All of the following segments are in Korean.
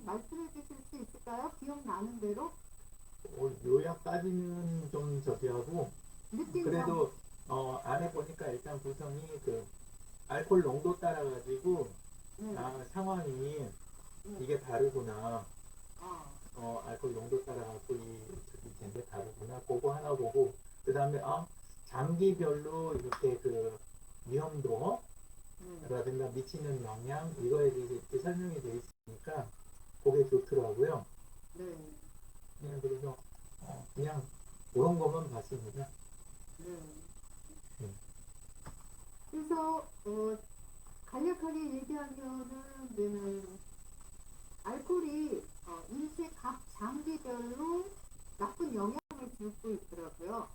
말씀해 주실 수 있을까요? 기억나는 대로? 요약까지는 좀 저기 하고, 느낌상. 그래도 안에 보니까 일단 구성이 그 알코올 농도 따라 가지고 네. 상황이 네. 이게 다르구나. 아, 알코올 농도 따라 갖고 이 저기 된게 다르구나. 그거 하나 보고 그다음에 장기별로 이렇게 그 위험도라든가 네. 미치는 영향 이거에 대해서 이렇게 설명이 되어 있으니까 그게 좋더라고요. 네. 그냥 그래서 그냥 그런 것만 봤습니다. 네. 네. 그래서 간략하게 얘기하면은 알코올이 인체 각 장기별로 나쁜 영향을 주고 있더라고요.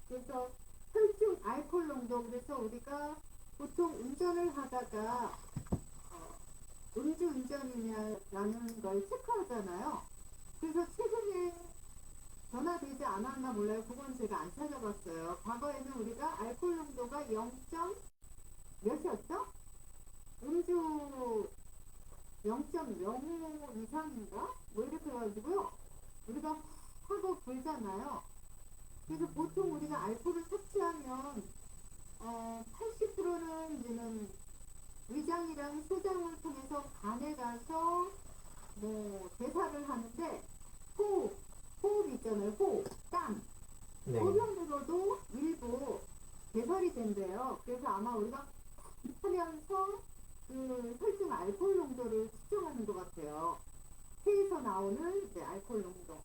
그래서 혈중 알코올 농도, 그래서 우리가 보통 운전을 하다가 음주 운전이냐라는 걸 체크하잖아요. 그래서 최근에 변화되지 않았나 몰라요. 그건 제가 안 찾아봤어요. 과거에는 우리가 알코올 농도가 0. 몇이었죠? 음주 0.05 이상인가? 뭐 이렇게 해가지고요. 우리가 하고 불잖아요. 그래서 보통 우리가 알코올을 섭취하면 80%는 이제는 위장이랑 소장을 통해서 간에 가서 뭐 대사를 하는데 호흡 있잖아요. 호흡, 땀, 네. 소변으로도 일부 배설이 된대요. 그래서 아마 우리가 하면서 그 혈중 알코올 농도를 측정하는 것 같아요. 폐에서 나오는 이제 알코올 농도.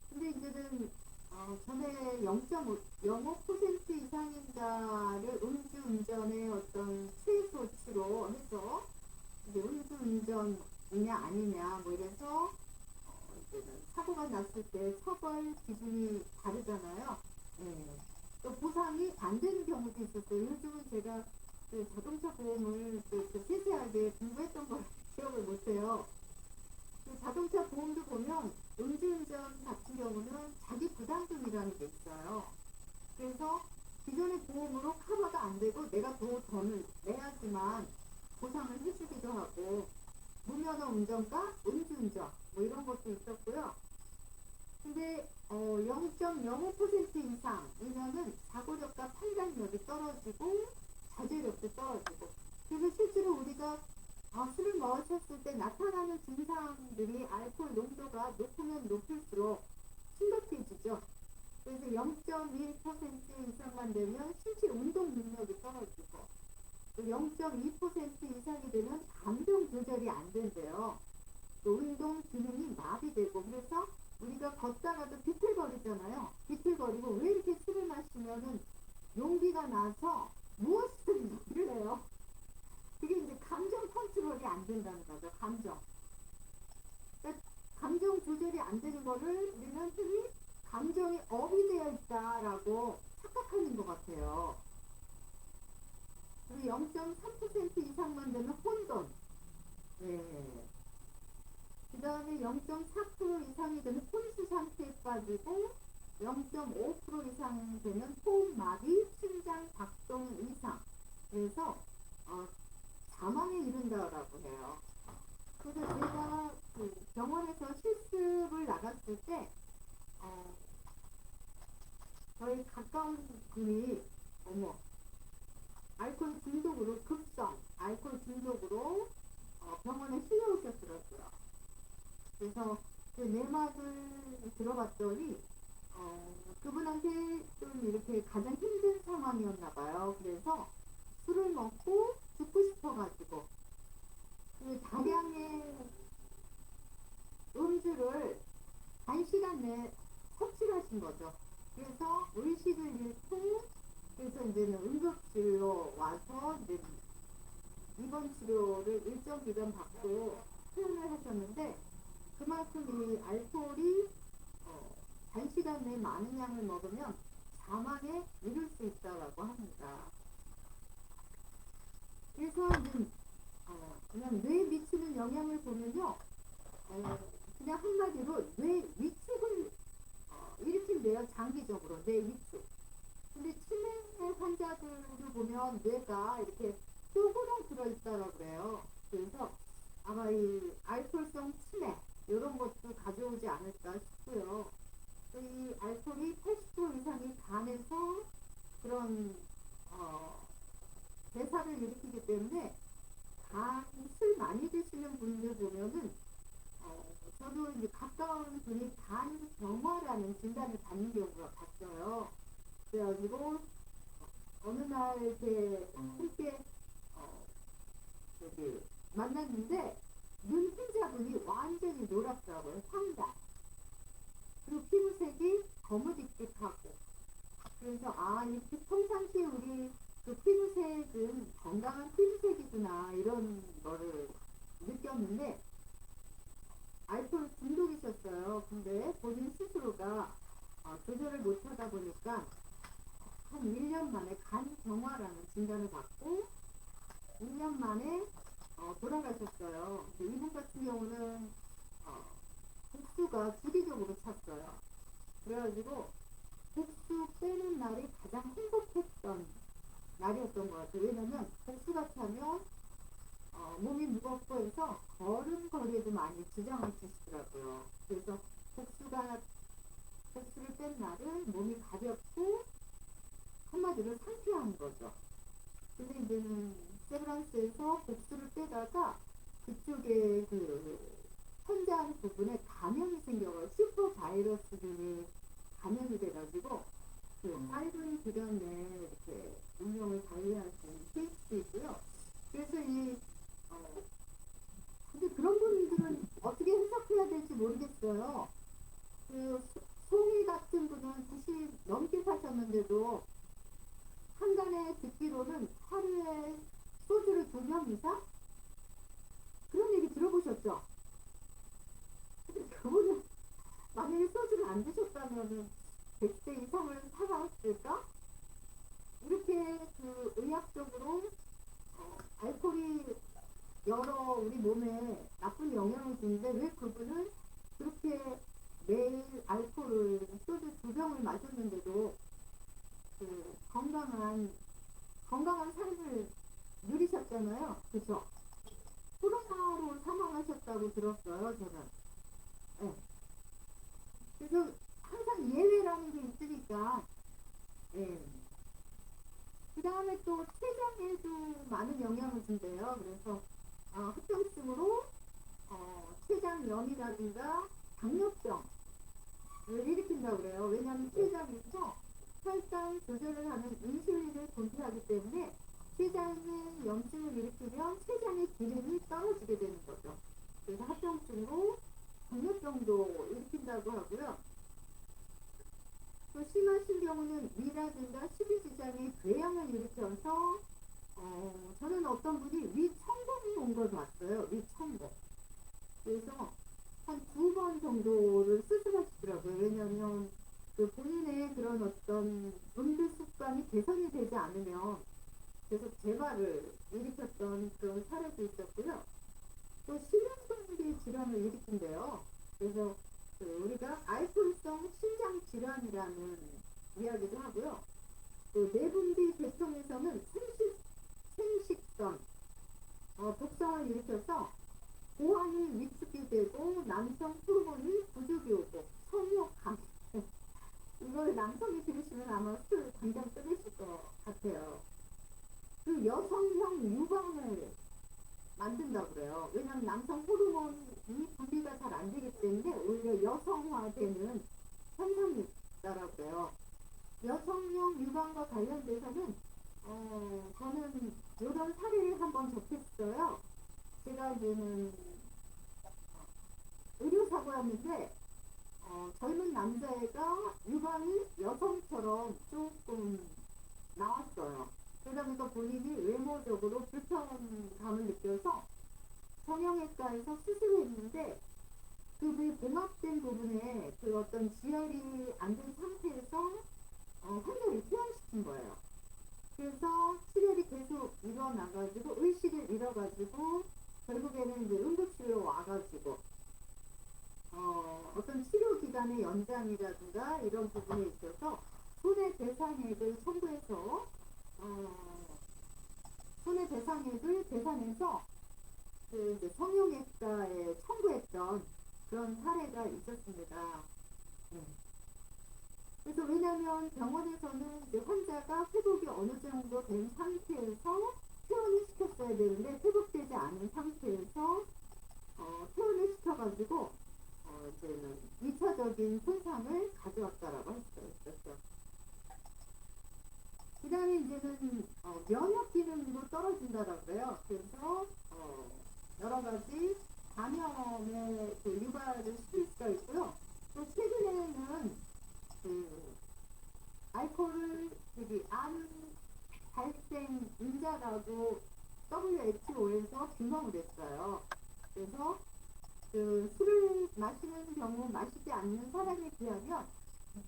근데 이제는 전에 0.05% 이상인가를 음주운전의 어떤 최소치로 해서 이제 음주운전이냐 아니냐 뭐 이래서 이제는 사고가 났을 때 처벌 기준이 다르잖아요. 네. 또 보상이 안 되는 경우도 있었어요. 요즘은 제가 그 자동차 보험을 그 세세하게 공부했던 걸 기억을 못해요. 그 자동차 보험도 보면 음주운전 같은 경우는 자기 부담금이라는 게 있어요. 그래서 기존의 보험으로 커버가 안 되고 내가 더 돈을 내야지만 보상을 해주기도 하고, 무면허 운전과 음주운전 뭐 이런 것도 있었고요. 근데 0.05% 이상이면은 사고력과 판단력이 떨어지고 자제력도 떨어지고, 그래서 실제로 우리가 술을 마셨을 때 나타나는 증상들이 알코올 농도가 높으면 높을수록 심각해지죠. 그래서 0.1% 이상만 되면 신체 운동 능력이 떨어지고, 0.2% 이상이 되면 감정 조절이 안 된대요. 또 운동 기능이 마비되고, 그래서 우리가 걷다가도 비틀거리잖아요. 비틀거리고 왜 이렇게 술을 마시면은 용기가 나서 무엇을 얘기를 해요. 그게 이제 감정 컨트롤이 안 된다는 거죠. 그러니까 감정 조절이 안 되는 거를 우리는 흔히 감정이 업이 되어 있다라고 착각하는 것 같아요. 그리고 0.3% 이상만 되면 혼돈. 네. 그 다음에 0.4% 이상이 되면 혼수 상태에 빠지고, 0.5% 이상 되면 호흡마비, 심장 박동 이상. 그래서 사망에 이른다라고 해요. 그래서 제가 그 병원에서 실습을 나갔을 때 저희 가까운 분이 알코올 중독으로 급성 알코올 중독으로 병원에 실려오셨더라고요. 그래서 그 내막을 들어봤더니 그분한테 좀 이렇게 가장 힘든 상황이었나 봐요. 그래서 술을 먹고 죽고 싶어가지고 그 다량의 음주를 1시간 내에 섭취를 하신 거죠. 그래서 의식을 잃고, 그래서 이제는 응급실로 와서 이제 입원 치료를 일정 기간 받고 퇴원을 하셨는데, 그만큼 이 알코올이 단시간 내에 많은 양을 먹으면 사망에 이를 수 있다고 합니다. 그래서 그냥 뇌에 미치는 영향을 보면요, 그냥 한마디로 뇌 위축을 일으킨대요. 장기적으로 뇌 위축. 근데 치매 환자들을 보면 뇌가 이렇게 쪼그러 들어있다고 그래요. 그래서 아마 이 알코올성 치매 괜찮았는데 눈 흰자분이 완전히 노랗더라고요. 황달. 그리고 피부색이 거무직직하고. 그래서 이렇게 평상시에 우리 그 피부색은 건강한 피부색이구나 이런 거를 느꼈는데 알코올 중독이셨어요. 근데 본인 스스로가 조절을 못하다 보니까 한 1년 만에 간경화라는 진단을 받고 1년 만에 돌아가셨어요. 근데 이분 같은 경우는 복수가 주기적으로 찼어요. 그래가지고 복수 빼는 날이 가장 행복했던 날이었던 것 같아요. 왜냐면 복수가 차면 몸이 무겁고 해서 걸음걸이에도 많이 지장을 주시더라고요. 그래서 복수를 뺀 날은 몸이 가볍고 한마디로 상쾌한 거죠. 근데 이제는 세브란스에서 복수를 빼다가 그쪽에 그 현장 부분에 감염이 생겨서 슈퍼 바이러스들이 감염이 돼가지고 그 짧은 기간 내에 이렇게 운명을 달리하시는 케이스도 있고요. 그래서 근데 그런 분들은 어떻게 해석해야 될지 모르겠어요. 그 송이 같은 분은 90 넘게 사셨는데도 한간에 듣기로는 하루에 소주를 2병 이상? 그런 얘기 들어보셨죠? 근데 그분은 만약에 소주를 안 드셨다면은 100세 이상을 살아왔을까? 이렇게 그 의학적으로 알코올이 여러 우리 몸에 나쁜 영향을 주는데 왜 그분은 그렇게 매일 알코올을 소주 2병을 마셨는데도 그 건강한 삶을 누리셨잖아요. 그죠? 코로나로 사망하셨다고 들었어요, 저는. 네. 그래서 항상 예외라는 게 있으니까, 예. 그 다음에 또 췌장에도 많은 영향을 준대요. 그래서 합병증으로 췌장염이라든가 당뇨병을 일으킨다고 그래요. 왜냐하면 췌장에서 혈당 조절을 하는 인슐린을 분비하기 때문에 췌장에 염증을 일으키면 췌장의 기능이 떨어지게 되는 거죠. 그래서 합병증으로 당뇨병도 일으킨다고 하고요. 또 심하신 경우는 위라든가 식이지장에 궤양을 일으켜서 저는 어떤 분이 위천공이 온 걸 봤어요. 위천공. 그래서 한 2번 정도를 수술하시더라고요. 왜냐하면 그 본인의 그런 어떤 음주 습관이 개선이 되지 않으면 계속 재발을 일으켰던 그런 사례도 있었고요. 또 심혈관계 질환을 일으킨대요. 그래서 우리가 알코올성 심장 질환이라는 이야기도 하고요. 또 내분비 계통에서는 생식선 독성을 일으켜서 고환이 위축이 되고 남성 호르몬이 부족이 오고 성욕감 이걸 남성이 들으시면 아마 술 당장 끊으실 것 같아요. 그 여성형 유방을 만든다고 그래요. 왜냐하면 남성 호르몬이 분비가 잘 안 되기 때문에 오히려 여성화되는 현상이 있다라고 그래요. 여성형 유방과 관련돼서는 저는 이런 사례를 한번 접했어요. 제가 이제는 의료사고였는데 젊은 남자애가 유방이 여성처럼 조금 나왔어요. 그러다 보니까 본인이 외모적으로 불편감을 느껴서 성형외과에서 수술을 했는데 그 봉합된 부분에 그 어떤 지혈이 안 된 상태에서 환자를 퇴원시킨 거예요. 그래서 출혈이 계속 일어나가지고 의식을 잃어가지고 결국에는 이제 응급실로 와가지고 어떤 치료 기간의 연장이라든가 이런 부분에 있어서 손해배상액을 청구해서 손해배상액을 계산해서 그 이제 성형외과에 청구했던 그런 사례가 있었습니다. 그래서 왜냐하면 병원에서는 이제 환자가 회복이 어느 정도 된 상태에서 퇴원을 시켰어야 되는데 회복되지 않은 상태에서 퇴원을 시켜가지고 이제는 2차적인 손상을 가져왔다라고 했어요. 그렇죠. 그 다음에 이제는 면역 기능도 떨어진다라고 해요. 그래서 여러 가지 감염에 유발을 시킬 수가 있고요. 또 최근에는 알코올을 암 발생 인자라고 WHO에서 규명을 했어요. 그래서 술을 마시는 경우 마시지 않는 사람에 비하면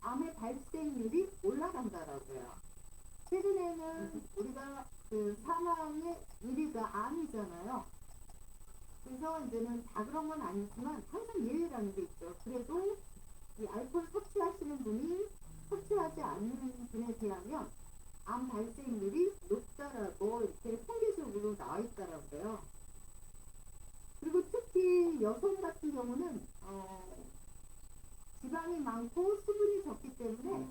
암의 발생률이 올라간다라고요. 최근에는 우리가 사망의 1위가 암이잖아요. 그래서 이제는 다 그런 건 아니지만 항상 예외라는 게 있죠. 그래도 이 알코올 섭취하시는 분이 섭취하지 않는 분에 비하면 암 발생률이 높다라고 이렇게 통계적으로 나와 있더라고요. 그리고 특히 여성 같은 경우는 지방이 많고 수분이 적기 때문에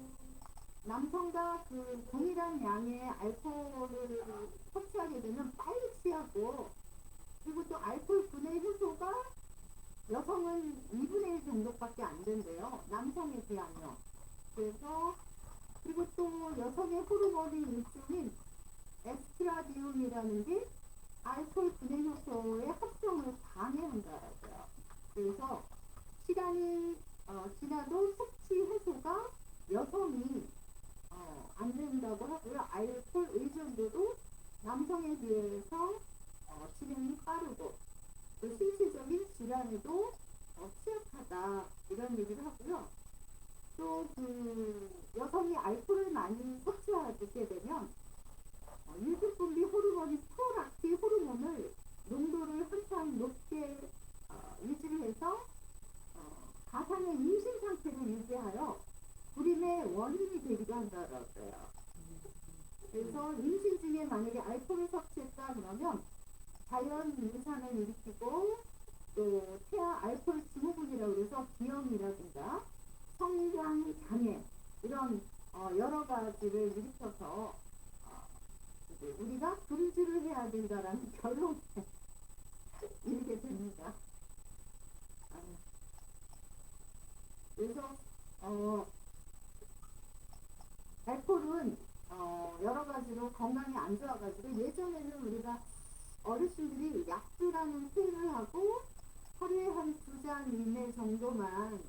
남성과 동일한 양의 알코올을 섭취하게 되면 빨리 취하고, 그리고 또 알코올 분해 효소가 여성은 2분의 1 정도밖에 안 된대요. 남성에 비하면. 그래서 그리고 또 여성의 호르몬이 일종인 에스트라디올이라는 게 알코올 분해 효소의 합성을 방해한다고요. 그래서 시간이 지나도 섭취 해소가 여성이 안 된다고 하고요. 알코올 의존도도 남성에 비해서 진행이 빠르고 또 신체적인 질환에도 취약하다 이런 얘기를 하고요. 또 여성이 알코올을 많이 섭취하게 되면 유수분비 호르몬인 프롤락틴 호르몬을 농도를 항상 높게 유지를 해서 가상의 임신 상태를 유지하여 불임의 원인이 되기도 한다고요. 그래서 임신 중에 만약에 알코올을 섭취했다 그러면 자연 유산을 일으키고 또 태아 알코올 증후군이라고 해서 비염이라든가 성장 장애 이런 여러 가지를 일으켜서 우리가 금주를 해야 된다라는 결론에 이르게 됩니다. 그래서 알코올은 여러 가지로 건강에 안 좋아가지고 예전에는 우리가 어르신들이 약주라는 표현을 하고 하루에 한 2잔 이내 정도만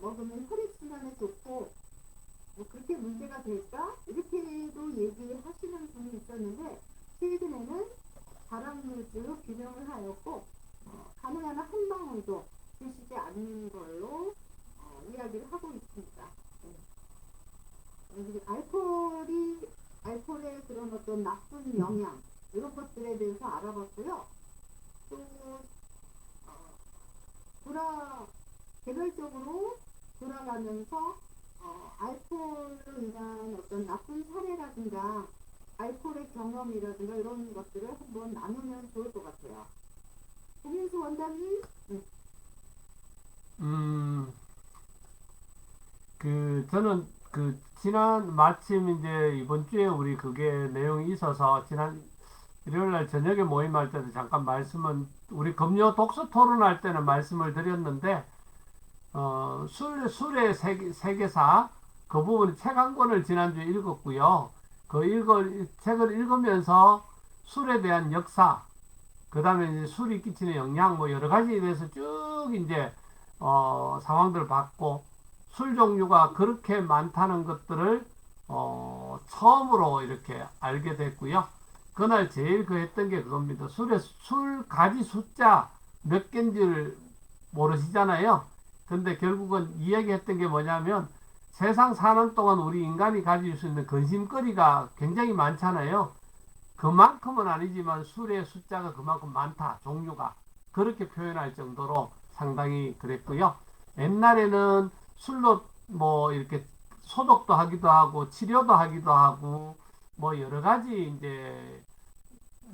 먹으면 혈액순환에 좋고 뭐 그렇게 문제가 될까? 이렇게도 얘기하시는 분이 있었는데 최근에는 발암물질로 규명을 하였고 가능한 한 방울도 드시지 않는 걸로 이야기를 하고 있습니다. 알코올의 그런 어떤 나쁜 영향 이런 것들에 대해서 알아봤고요. 또 개별적으로 돌아가면서 알코올로 인한 어떤 나쁜 사례라든가 알코올의 경험이라든가 이런 것들을 한번 나누면 좋을 것 같아요. 김인수 원장님. 저는 지난 마침 이제 이번 주에 우리 그게 내용이 있어서 지난 일요일날 저녁에 모임할 때도 잠깐 우리 금요 독서 토론할 때는 말씀을 드렸는데 술의 세계사 그 부분 책 한 권을 지난주에 읽었고요. 책을 읽으면서 술에 대한 역사, 그 다음에 이제 술이 끼치는 영향 뭐 여러 가지에 대해서 쭉 이제 상황들을 봤고 술 종류가 그렇게 많다는 것들을 처음으로 이렇게 알게 됐고요. 그날 제일 했던 게 그겁니다. 술 가지 숫자 몇 개인지를 모르시잖아요. 근데 결국은 이야기했던 게 뭐냐면 세상 사는 동안 우리 인간이 가질 수 있는 근심거리가 굉장히 많잖아요. 그만큼은 아니지만 술의 숫자가 그만큼 많다. 종류가. 그렇게 표현할 정도로 상당히 그랬고요. 옛날에는 술로 뭐 이렇게 소독도 하기도 하고 치료도 하기도 하고 뭐 여러 가지 이제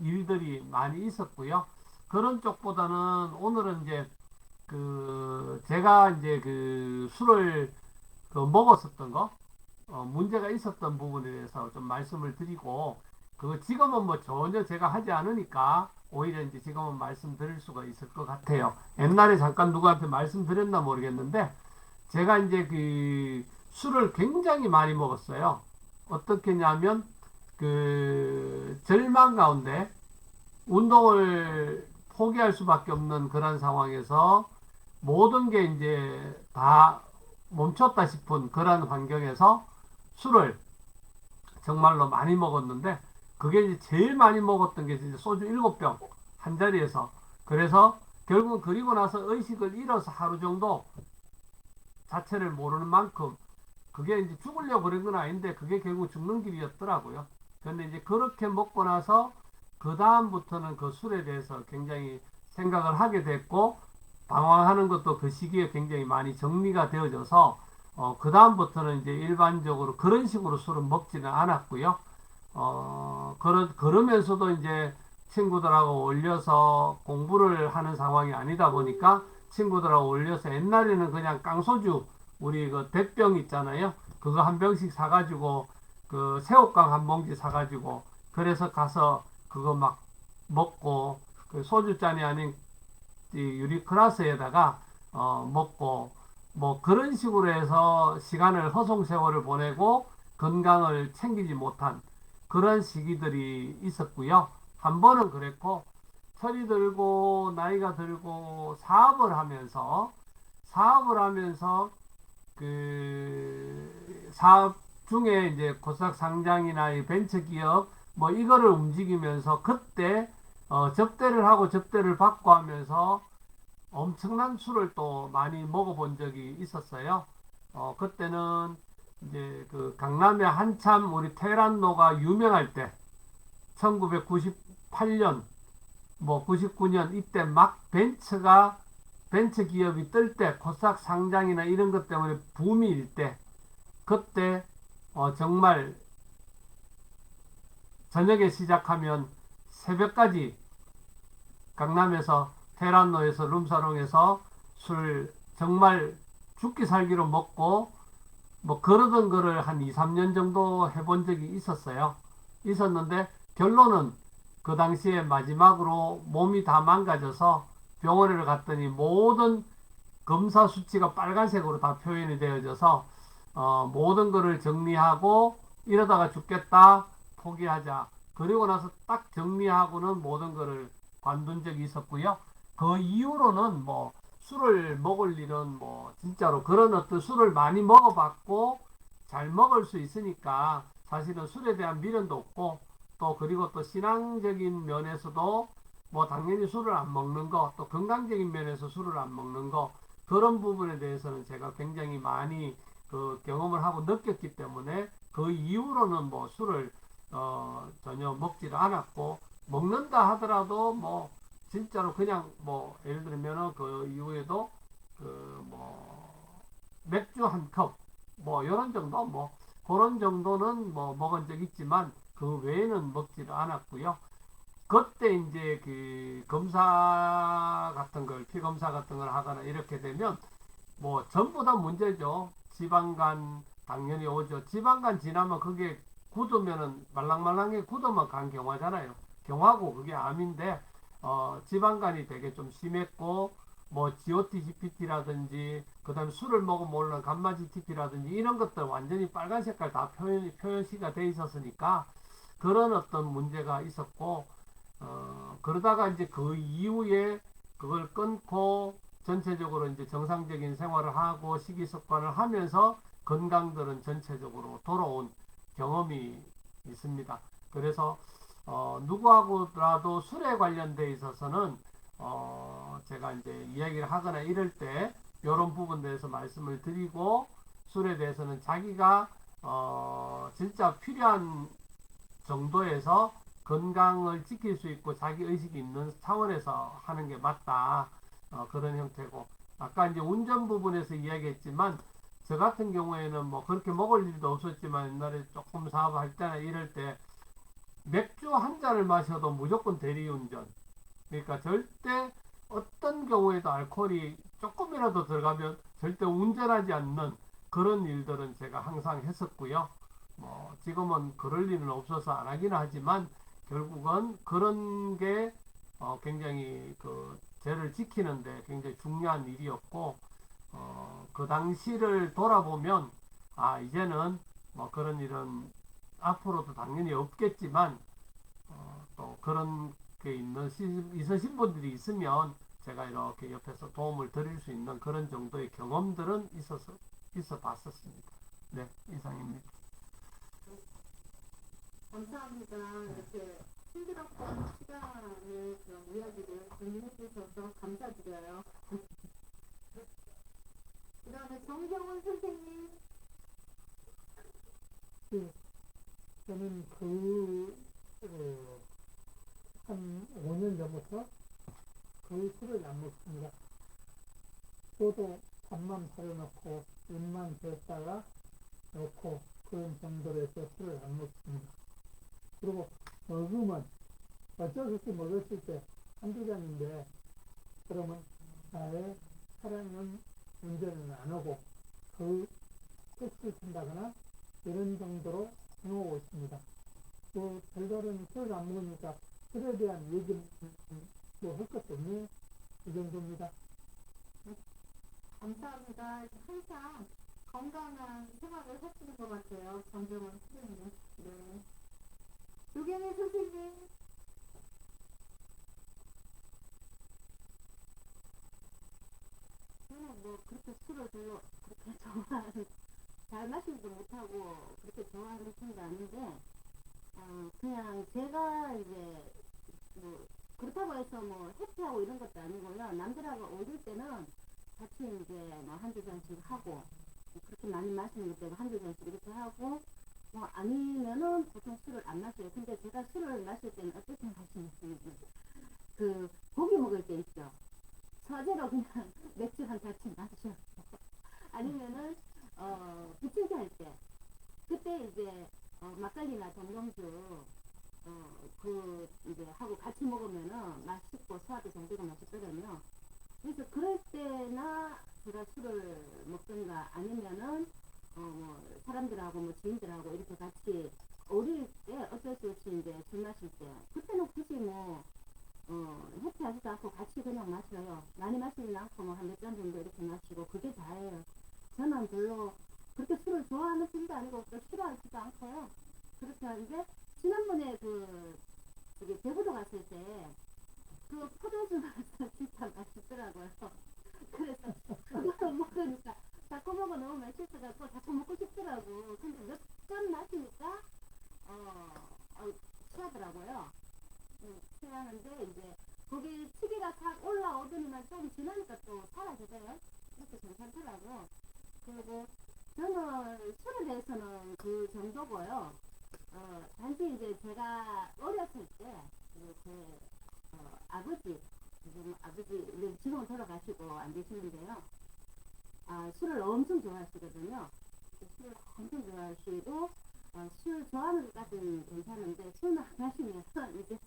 일들이 많이 있었고요. 그런 쪽보다는 오늘은 이제 제가 이제 술을 먹었었던 거, 문제가 있었던 부분에 대해서 좀 말씀을 드리고, 지금은 뭐 전혀 제가 하지 않으니까 오히려 이제 지금은 말씀드릴 수가 있을 것 같아요. 옛날에 잠깐 누구한테 말씀드렸나 모르겠는데, 제가 이제 술을 굉장히 많이 먹었어요. 어떻게 했냐면, 절망 가운데 운동을 포기할 수밖에 없는 그런 상황에서 모든 게 이제 다 멈췄다 싶은 그런 환경에서 술을 정말로 많이 먹었는데, 그게 이제 제일 많이 먹었던 게 이제 소주 7병 한 자리에서. 그래서 결국은 그리고 나서 의식을 잃어서 하루 정도 자체를 모르는 만큼, 그게 이제 죽으려고 그런 건 아닌데 그게 결국 죽는 길이었더라고요. 근데 이제 그렇게 먹고 나서 그 다음부터는 그 술에 대해서 굉장히 생각을 하게 됐고, 방황하는 것도 그 시기에 굉장히 많이 정리가 되어져서 그 다음부터는 이제 일반적으로 그런 식으로 술을 먹지는 않았고요. 그러면서도 이제 친구들하고 어울려서 공부를 하는 상황이 아니다 보니까 친구들하고 어울려서 옛날에는 그냥 깡소주, 우리 그 대병 있잖아요. 그거 한 병씩 사가지고 그 새우깡 한 봉지 사가지고 그래서 가서 그거 막 먹고, 그 소주잔이 아닌 이 유리 클라스에다가 먹고, 뭐 그런 식으로 해서 시간을 허송세월을 보내고 건강을 챙기지 못한 그런 시기들이 있었고요. 한 번은 그랬고, 철이 들고 나이가 들고 사업을 하면서 그 사업 중에 이제 코스닥 상장이나 이 벤처기업 뭐 이거를 움직이면서 그때 접대를 하고 접대를 받고 하면서 엄청난 술을 또 많이 먹어본 적이 있었어요. 그때는 이제 그 강남에 한참 우리 테란노가 유명할 때 1998년 뭐 99년 이때 막 벤처 기업이 뜰 때, 코스닥 상장이나 이런 것 때문에 붐일 때, 그때 정말 저녁에 시작하면 새벽까지 강남에서 테란노에서 룸사롱에서 술 정말 죽기 살기로 먹고 뭐 그러던 거를 한 2, 3년 정도 해본 적이 있었는데 결론은 그 당시에 마지막으로 몸이 다 망가져서 병원에 갔더니 모든 검사 수치가 빨간색으로 다 표현이 되어져서 모든 거를 정리하고 이러다가 죽겠다, 포기하자. 그리고 나서 딱 정리하고는 모든 거를 관둔 적이 있었고요. 그 이후로는 뭐 술을 먹을 일은 뭐 진짜로 그런 어떤 술을 많이 먹어봤고 잘 먹을 수 있으니까 사실은 술에 대한 미련도 없고, 또 그리고 또 신앙적인 면에서도 뭐 당연히 술을 안 먹는 거, 또 건강적인 면에서 술을 안 먹는 거, 그런 부분에 대해서는 제가 굉장히 많이 그 경험을 하고 느꼈기 때문에 그 이후로는 뭐 술을 전혀 먹지를 않았고, 먹는다 하더라도 뭐 진짜로 그냥 뭐 예를 들면 그 이후에도 그 뭐 맥주 한 컵 뭐 이런 정도, 뭐 그런 정도는 뭐 먹은 적 있지만 그 외에는 먹지를 않았고요. 그때 이제 그 검사 같은 걸, 피 검사 같은 걸 하거나 이렇게 되면 뭐 전부 다 문제죠. 지방간 당연히 오죠. 지방간 지나면 그게 굳으면은 말랑말랑하게 굳으면 간경화잖아요. 경화고 그게 암인데 지방간이 되게 좀 심했고, 뭐 GOT, GPT라든지 그다음에 술을 먹으면 올라온 감마 GTP라든지 이런 것들 완전히 빨간 색깔 다 표시가 돼 있었으니까 그런 어떤 문제가 있었고, 그러다가 이제 그 이후에 그걸 끊고 전체적으로 이제 정상적인 생활을 하고 식이습관을 하면서 건강들은 전체적으로 돌아온 경험이 있습니다. 그래서 누구하고라도 술에 관련돼 있어서는 제가 이제 이야기를 하거나 이럴 때 이런 부분에 대해서 말씀을 드리고, 술에 대해서는 자기가 진짜 필요한 정도에서 건강을 지킬 수 있고 자기 의식이 있는 차원에서 하는 게 맞다. 그런 형태고, 아까 이제 운전 부분에서 이야기했지만 저 같은 경우에는 뭐 그렇게 먹을 일도 없었지만 옛날에 조금 사업할 때나 이럴 때 맥주 한 잔을 마셔도 무조건 대리운전. 그러니까 절대 어떤 경우에도 알코올이 조금이라도 들어가면 절대 운전하지 않는 그런 일들은 제가 항상 했었고요. 뭐 지금은 그럴 일은 없어서 안 하기는 하지만 결국은 그런 게 굉장히 그 죄를 지키는데 굉장히 중요한 일이었고, 그 당시를 돌아보면 이제는 뭐 그런 일은 앞으로도 당연히 없겠지만 또 그런 있는 있으신 분들이 있으면 제가 이렇게 옆에서 도움을 드릴 수 있는 그런 정도의 경험들은 있어 봤었습니다. 네, 이상입니다. 감사합니다. 이렇게 힘들었던 시간을 그런 이야기를 공유해 주셔서 감사드려요. 그 다음에 정경훈 선생님. 저는 한 5년 전부터 거의 술을 안 먹습니다. 저도 밥만 차려놓고 입만 댔다가 놓고 그런 정도로 해서 술을 안 먹습니다. 그리고 먹으면 어쩔 수 없이 먹었을 때 한두 잔인데 그러면 아예 차량은 운전은 안 하고 택시를 탄다거나 이런 정도로 해오고 있습니다. 또 별다른 술을 안 먹으니까 술에 대한 얘기는 뭐 할 것도 없네요. 이 정도입니다. 감사합니다. 항상 건강한 생활을 하시는 것 같아요. 정경훈 선생님. 네. 조경희 선생님. 저는 뭐 그렇게 술을 별로 그렇게 좋아하는, 잘 마시지도 못하고 그렇게 좋아하는 편도 아닌데, 그냥 제가 이제 뭐 그렇다고 해서 뭐 해피하고 이런 것도 아니고요. 남들하고 어울릴 때는 같이 이제 뭐 한두 잔씩 하고, 그렇게 많이 마시는 것 때문에 한두 잔씩 이렇게 하고, 뭐 아니면은 보통 술을 안 마셔요. 근데 제가 술을 마실 때는 어떻게 마시냐면 고기 먹을 때 있죠. 서재로 그냥 맥주 한 잔씩 마셔. 아니면은 부침개 할 때, 그때 이제 막걸리나 정동주 이제 하고 같이 먹으면은 맛있고 소화도 잘 되고 맛있거든요. 그래서 그럴 때나 제가 술을 먹든가 아니면은 뭐 사람들하고 뭐 지인들하고 이렇게 같이 어릴 때 어쩔 수 없이 이제 술 마실 때, 그때는 굳이 뭐 해피하지도 않고 같이 그냥 마셔요. 많이 마시진 않고 뭐 한 몇 잔 정도 이렇게 마시고 그게 다예요. 저는 별로 그렇게 술을 좋아하는 편도 아니고 또 싫어하지도 않고요. 그렇게 하는데 지난번에 대구도 갔을 때 포도주가 진짜 맛있더라고요. 그래서 그거 먹으니까 자꾸 먹어 너무 맛있어갖고 자꾸 먹고 싶더라고. 근데 몇 잔 마시니까 취하더라고요. 취하는데 이제 거기 치기가 탁 올라오더니만 좀 지나니까 또 사라지대요. 그렇게 괜찮더라고. 그리고 저는 술에 대해서는 그 정도고요. 단지 이제 제가 어렸을 때 제 아버지, 지금은 돌아가시고 안 계시는데요. 술을 엄청 좋아하시거든요. 술을 엄청 좋아하시고 술 좋아하는 것까지는 괜찮은데 술만 안 마시면 이제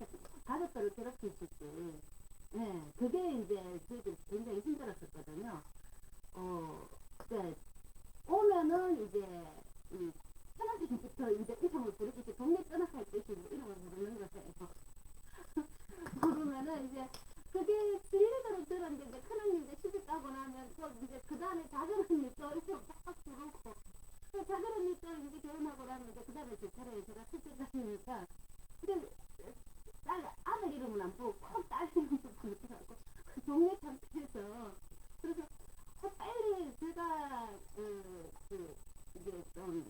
가족들을 괴롭히시지. 네, 그게 이제 저희들 굉장히 힘들었었거든요. 네, 오면은 이제 편하게부터 이제 이름을 부르듯이 동네 떠나갈 듯이 이름을 부르는 거예요. 그러면은 이제 그게 진리대로 들었는데 이제 큰언니 이제 시집 가고 나면 또 이제 그 다음에 작은 언니 또 이렇게 딱 부르고, 작은 언니 또 이제 결혼하고 나면 이제 그 다음에 제 차례에 제가 첫째 딸이니까, 근데 아들 이름은 안 부르고 꼭 딸 이름을 부르더라고. 그 동네 상태에서. 그래서 빨리 제가 이제 좀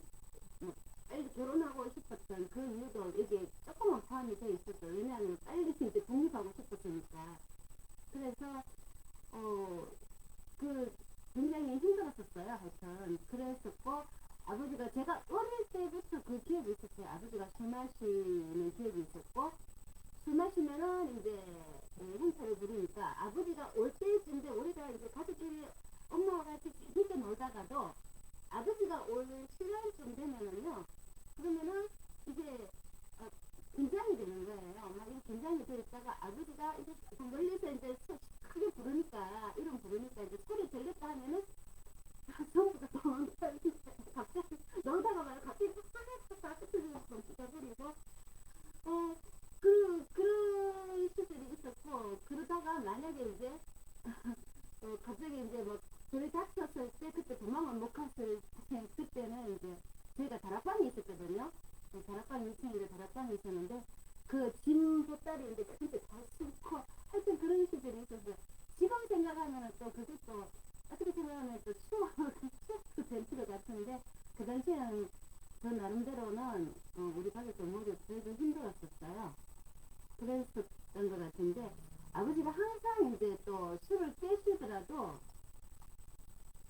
빨리 결혼하고 싶었던 그 이유도 이게 조금은 포함이 돼 있었어요. 왜냐하면 빨리 이제 독립하고 싶었으니까. 그래서 굉장히 힘들었었어요. 하여튼 그랬었고, 아버지가 제가 어릴 때부터 그 기억이 있었어요. 아버지가 술 마시는 기억이 있었고, 술 마시면은 이제 행사를 부르니까 아버지가 올 때쯤인데 우리가 이제 가족끼리 엄마와 같이 재밌게 놀다가도 아버지가 올 시간쯤 되면은요, 그러면은 이제 긴장이 되는 거예요. 막 이렇게 긴장이 돼 있다가 아버지가 이제 멀리서 이제 크게 부르니까, 이름 부르니까 이제 소리 들렸다 하면은 전부 다 도망가요. 갑자기 놀다가 말고 갑자기 팍팍팍 붙어버리고, 그런 시절이 있었고, 그러다가 만약에 이제 갑자기 이제 뭐 불이 닥쳤을 때, 그때 도망을 못 갔을 때, 그때는 이제 저희가 다락방이 있었거든요. 다락방 2층에 다락방이 있었는데, 그 짐 보따리 이제 그때 다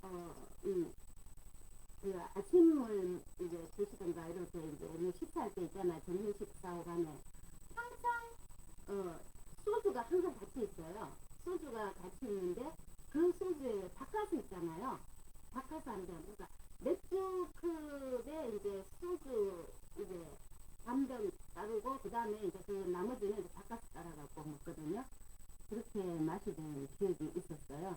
그 아침을 이제 드시든가 이렇게 이제 뭐 식사할 때 있잖아요. 점심 식사하고 간에 항상 소주가 항상 같이 있어요. 소주가 같이 있는데 그 소주에 바카스 있잖아요. 바카스 한 잔. 그러니까 맥주컵에 이제 소주 이제 반병 따르고 그 다음에 이제 그 나머지는 이제 바카스 따라갖고 먹거든요. 그렇게 마시는 기억이 있었어요.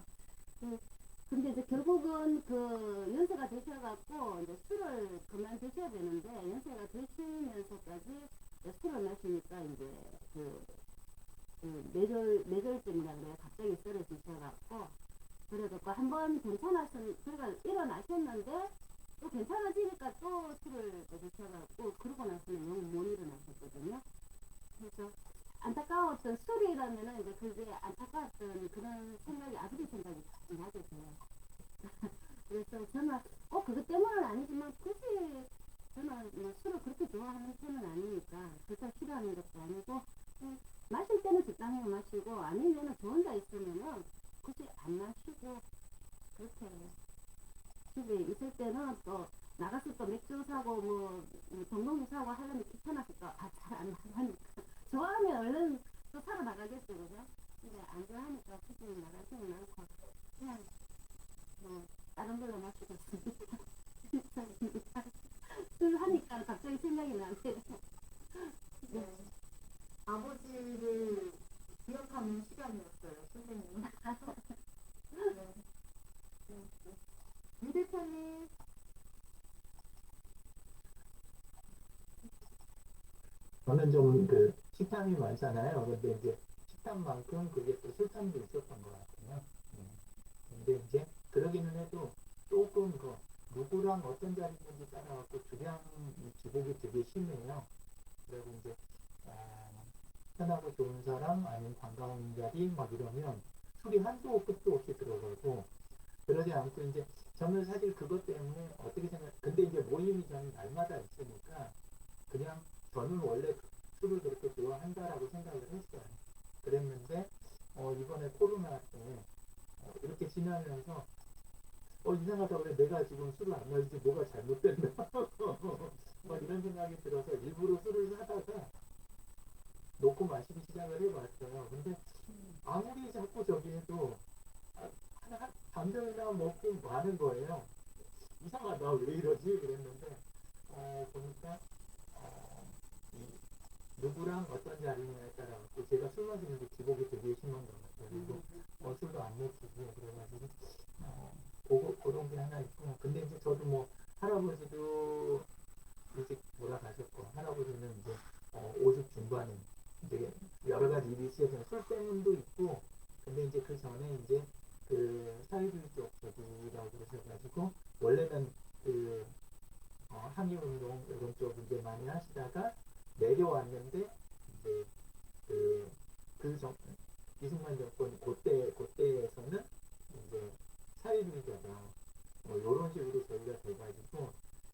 근데 이제 결국은 그 연세가 드셔갖고 이제 술을 그만 드셔야 되는데 연세가 드시면서까지 술을 마시니까 이제 뇌졸중이라 그래요. 갑자기 쓰러지셔갖고 그래갖고 한번 그러니까 일어나셨는데 또 괜찮아지니까 또 술을 드셔갖고 그러고 나서는 너무 못 일어나셨거든요. 그래서 안타까웠던 술이라면은 이제 그게 안타까웠던 그런 생각이 아버지 생각이 자주 나게 돼요. 그래서 저는 그것 때문은 아니지만 굳이 저는 뭐 술을 그렇게 좋아하는 편은 아니니까 그렇게 싫어하는 것도 아니고 마실 때는 적당히 마시고 아니면은 저 혼자 있으면은 굳이 안 마시고 그렇게 집에 있을 때는 또 나가서 또 맥주 사고 뭐 정동주 사고 하려면 귀찮아서 또 잘 안 나가니까 좋아하면 얼른 또 사러 나가겠죠, 그죠? 근데 안 좋아하니까 굳이 나가지는 않고 그냥 뭐 다른 걸로 마시고 있습니다. 술 하니까 갑자기 생각이 나네요. 네. 아버지를 기억하는 시간이었어요, 선생님. 네. 유 대표님. 저는 좀 그 식탐이 많잖아요. 근데 이제 식탐만큼 그게 또 술탐도 있었던 것 같아요. 근데 이제 그러기는 해도 조금 그 누구랑 어떤 자리인지 따라갖고 주량 기복이 되게 심해요. 그리고 이제 편하고 좋은 사람 아니면 반가운 자리 막 이러면 술이 한도 끝도 없이 들어가고 그러지 않고 이제 저는 사실 그것 때문에 어떻게 근데 이제 모임이 저는 날마다 있으니까 그냥 저는 원래 술을 그렇게 좋아한다라고 생각을 했어요. 그랬는데 이번에 코로나 때 이렇게 지나면서 이상하다 그래 내가 지금 술을 안 마시지 뭐가 잘못됐나 막 이런 생각이 들어서 일부러 술을 사다가 놓고 마시기 시작을 해봤어요. 근데 아무리 자꾸 저기 해도 한 반병이나 먹고 마는 거예요. 이상하다 왜 이러지 그랬는데 보니까 누구랑 어떤 자리냐에 따라 갖고 제가 술 마시는 게 기복이 되게 심한 것 같아요. 그리고 술도 안 먹히고 그래가지고 그런 게 하나 있고 근데 이제 저도 뭐 할아버지도 일찍 돌아가셨고 할아버지는 이제 50 중반에 이제 여러 가지 일이 있어서 술 때문도 있고 근데 이제 그 전에 이제 그 사회주의적 저기라고 그러셔가지고 원래는 그 항의운동 이런 쪽 이제 많이 하시다가 내려왔는데 이제 이승만 정권 그때에서는 이제 사회주의자다 뭐 이런 식으로 저희가 돼가지고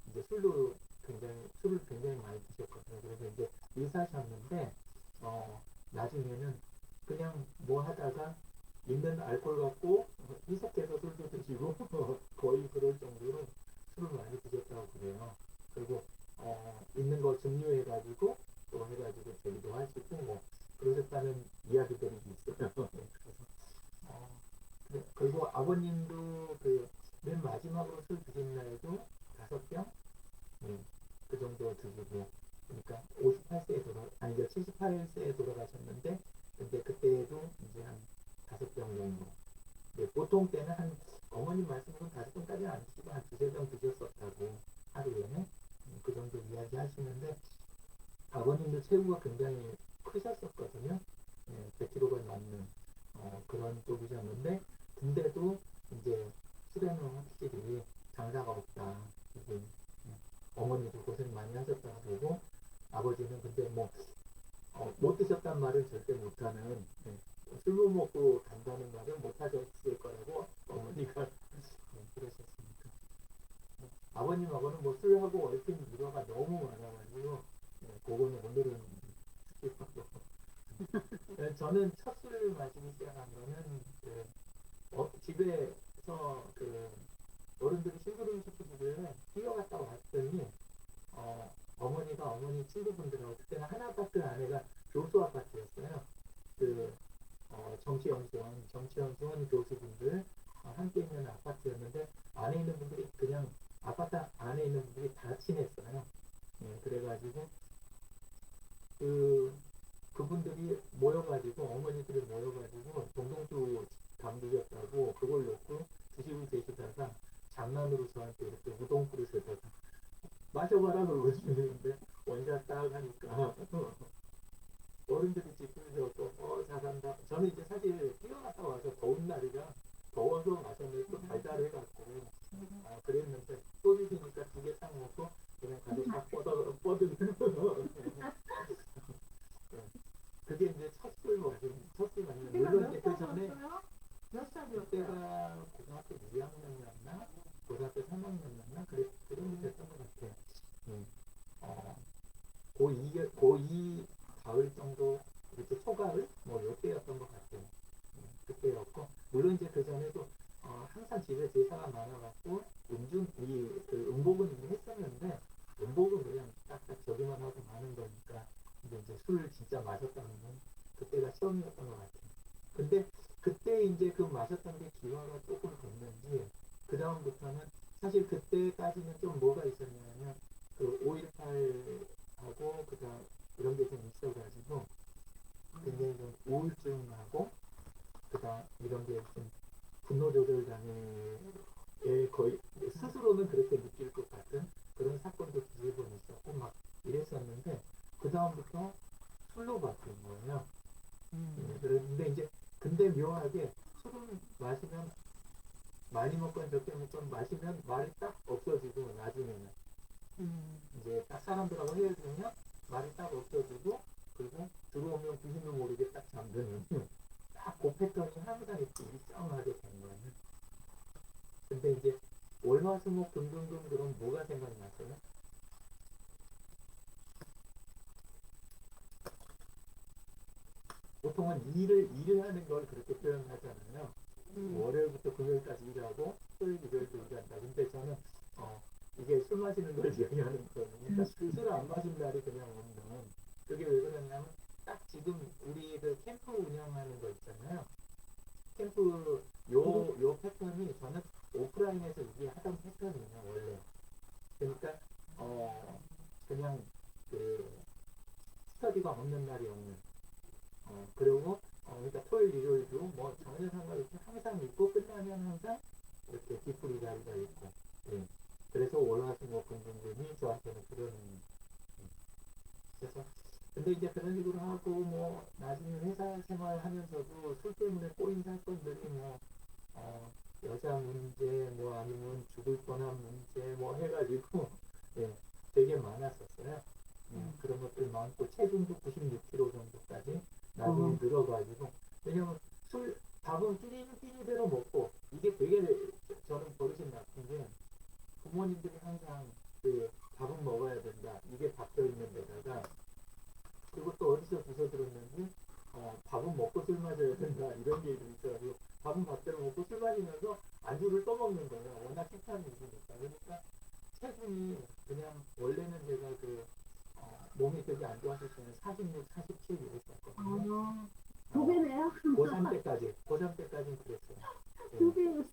이제 술을 굉장히 많이 드셨거든요. 그래서 이제 일사셨는데 나중에는 그냥 뭐 하다가 있는 알코올 갖고 희석해서 술도 드시고 거의 그럴 정도로 술을 많이 드셨다고 그래요. 그리고 있는 거 증류해가지고 또 해가지고 저기도 하시고 뭐 그러셨다는 이야기들이 있어요. 그래서 그리고 아버님도 맨 마지막으로 술 드신 날도 5병 그 정도 드시고 그러니까 58세에 78세에 돌아가셨는데 근데 그때도 이제 한 5병 정도 보통 때는 한 어머님 말씀으로는 5병까지 안 드시고 한 2~3병 드셨었다고 하루에 그 정도 이야기 하시는데 아버님도 체구가 굉장히 크셨었거든요. 100kg가 넘는 그런 쪽이셨는데 근데도 이제 술에는 확실히 장사가 없다. 이게 어머니도 고생 많이 하셨다고 그러고 아버지는 근데 못 드셨단 말은 절대 못하는 술 못 먹고 간다는 말은 못 하셨을 거라고 어머니가 그러셨으니까 아버님하고는 뭐 술하고 얽힌 일화가 너무 많아가지고 그거는 오늘은 스킵하고 저는 첫 술을 마시기 시작한 거는 집에서 어른들이 심부름 시켜주길래 뛰어갔다 왔더니 어머니가 어머니 친구분들하고 그때는 한 아파트 안에가 교수 아파트였어요. 그 정치연수원 교수분들 함께 있는 아파트였는데 안에 있는 분들이 그냥 아파트 안에 있는 분들이 다 친했어요. 그래가지고 그분들이 모여가지고 어머니들이 모여가지고 동동주 담그셨다고 그걸 놓고 드시고 계시다가 장난으로 저한테 이렇게 우동 그릇에다가 마셔봐라 그러고 주는데 원샷 딱 하니까 어른들이 집에서 또 잘한다. 저는 이제 사실 뛰어갔다 와서 더운 날이라 더워서 마셨는데 또 달달해갖고 그랬는데 소주니까 2개 딱 먹고 그냥 가서 딱 뻗으면 그게 이제 첫술 마시는 그때가 물론 몇 이제 그 전에 살이었어요? 몇 살이었어요? 그때가 고등학교 2학년이었나 고등학교 3학년이었나 그런 게 됐던 것 같아요. 고2 가을 정도 이렇게 초가을 뭐 요때였던 것 같아요. 그때였고 물론 이제 그 전에도 항상 집에 제사가 많아갖고 음복은 이미 했었는데 음복은 그냥 딱딱 저기만 하고 마는 거니까 이제 술을 진짜 마셨다는 건 그때가 처음이었던 것 같아요. 근데 그때 이제 그 마셨던 게 기화가 조금 됐는지 그 다음부터는 사실 그때까지는 좀 뭐가 있었냐면 그 5.18하고 그다음 이런 게 좀 있어가지고 굉장히 좀 우울증하고 그다음 이런 게 좀 분노 조절 장애에 거의 스스로는 그렇게 느낄 것 같은 그런 사건도 두세 번 있었고 막 이랬었는데 그 다음부터 술로 바뀐 거예요. 그런데 이제 근데 묘하게 술을 마시면 많이 먹건 적게 먹건 마시면 말이 딱 없어지고 나중에는 이제 딱 사람들하고 헤어지면 말이 딱 없어지고 그리고 들어오면 구심도 모르게 딱 잠드는 딱 그 패턴이 항상 이렇게 일정하게 된 거예요. 근데 이제 월화수목 금금금 그럼 뭐가 생각나세요? 보통은 일을 하는 걸 그렇게 표현하잖아요. 월요일부터 금요일까지 일하고 토요일, 일요일도 일한다. 근데 저는 이게 술 마시는 걸 이야기하는 거예요. 그러니까 술을 안 마신 날이 그냥 없는. 그게 왜 그러냐면 딱 지금 우리 그 캠프 운영하는 거 있잖아요. 캠프 요 패턴이 저는 오프라인에서 이게 하던 패턴이에요 원래. 그러니까 그냥 그 스터디가 없는 날이 없는. 그리고 그러니까 토요일, 일요일도 뭐 전혀 상관없이 항상 있고 끝나면 항상 이렇게 뒷풀이 자리가 있고. 예. 그래서 월화수목금금금이 저한테는 그런. 그래서 근데 이제 그런 식으로 하고 뭐 나중에 회사 생활하면서도 술 때문에 꼬인 사건들이 뭐 여자 문제 뭐 아니면 죽을 뻔한 문제 뭐 해가지고 예, 되게 많았었어요. 그런 것들 많고 체중도 96kg 정도까지 나중에 늘어가지고 왜냐면 밥은 끼니대로 먹고 이게 되게 저는 버릇이 나쁜 게 부모님들이 항상 그 밥은 먹어야 된다 이게 박혀 있는 데다가 그리고 또 어디서 주워 들었는지 밥은 먹고 술 마셔야 된다 이런 게 있어가지고 밥은 밥대로 먹고 술 마시면서 안주를 떠먹는 거예요. 워낙 식탐이 있으니까. 그러니까 체중이 그냥 원래는 제가 몸이 되게 안 좋았을 때는 46, 47 이랬었거든요. 두 배네요? 고3 때까지는 그랬어요. 두 배로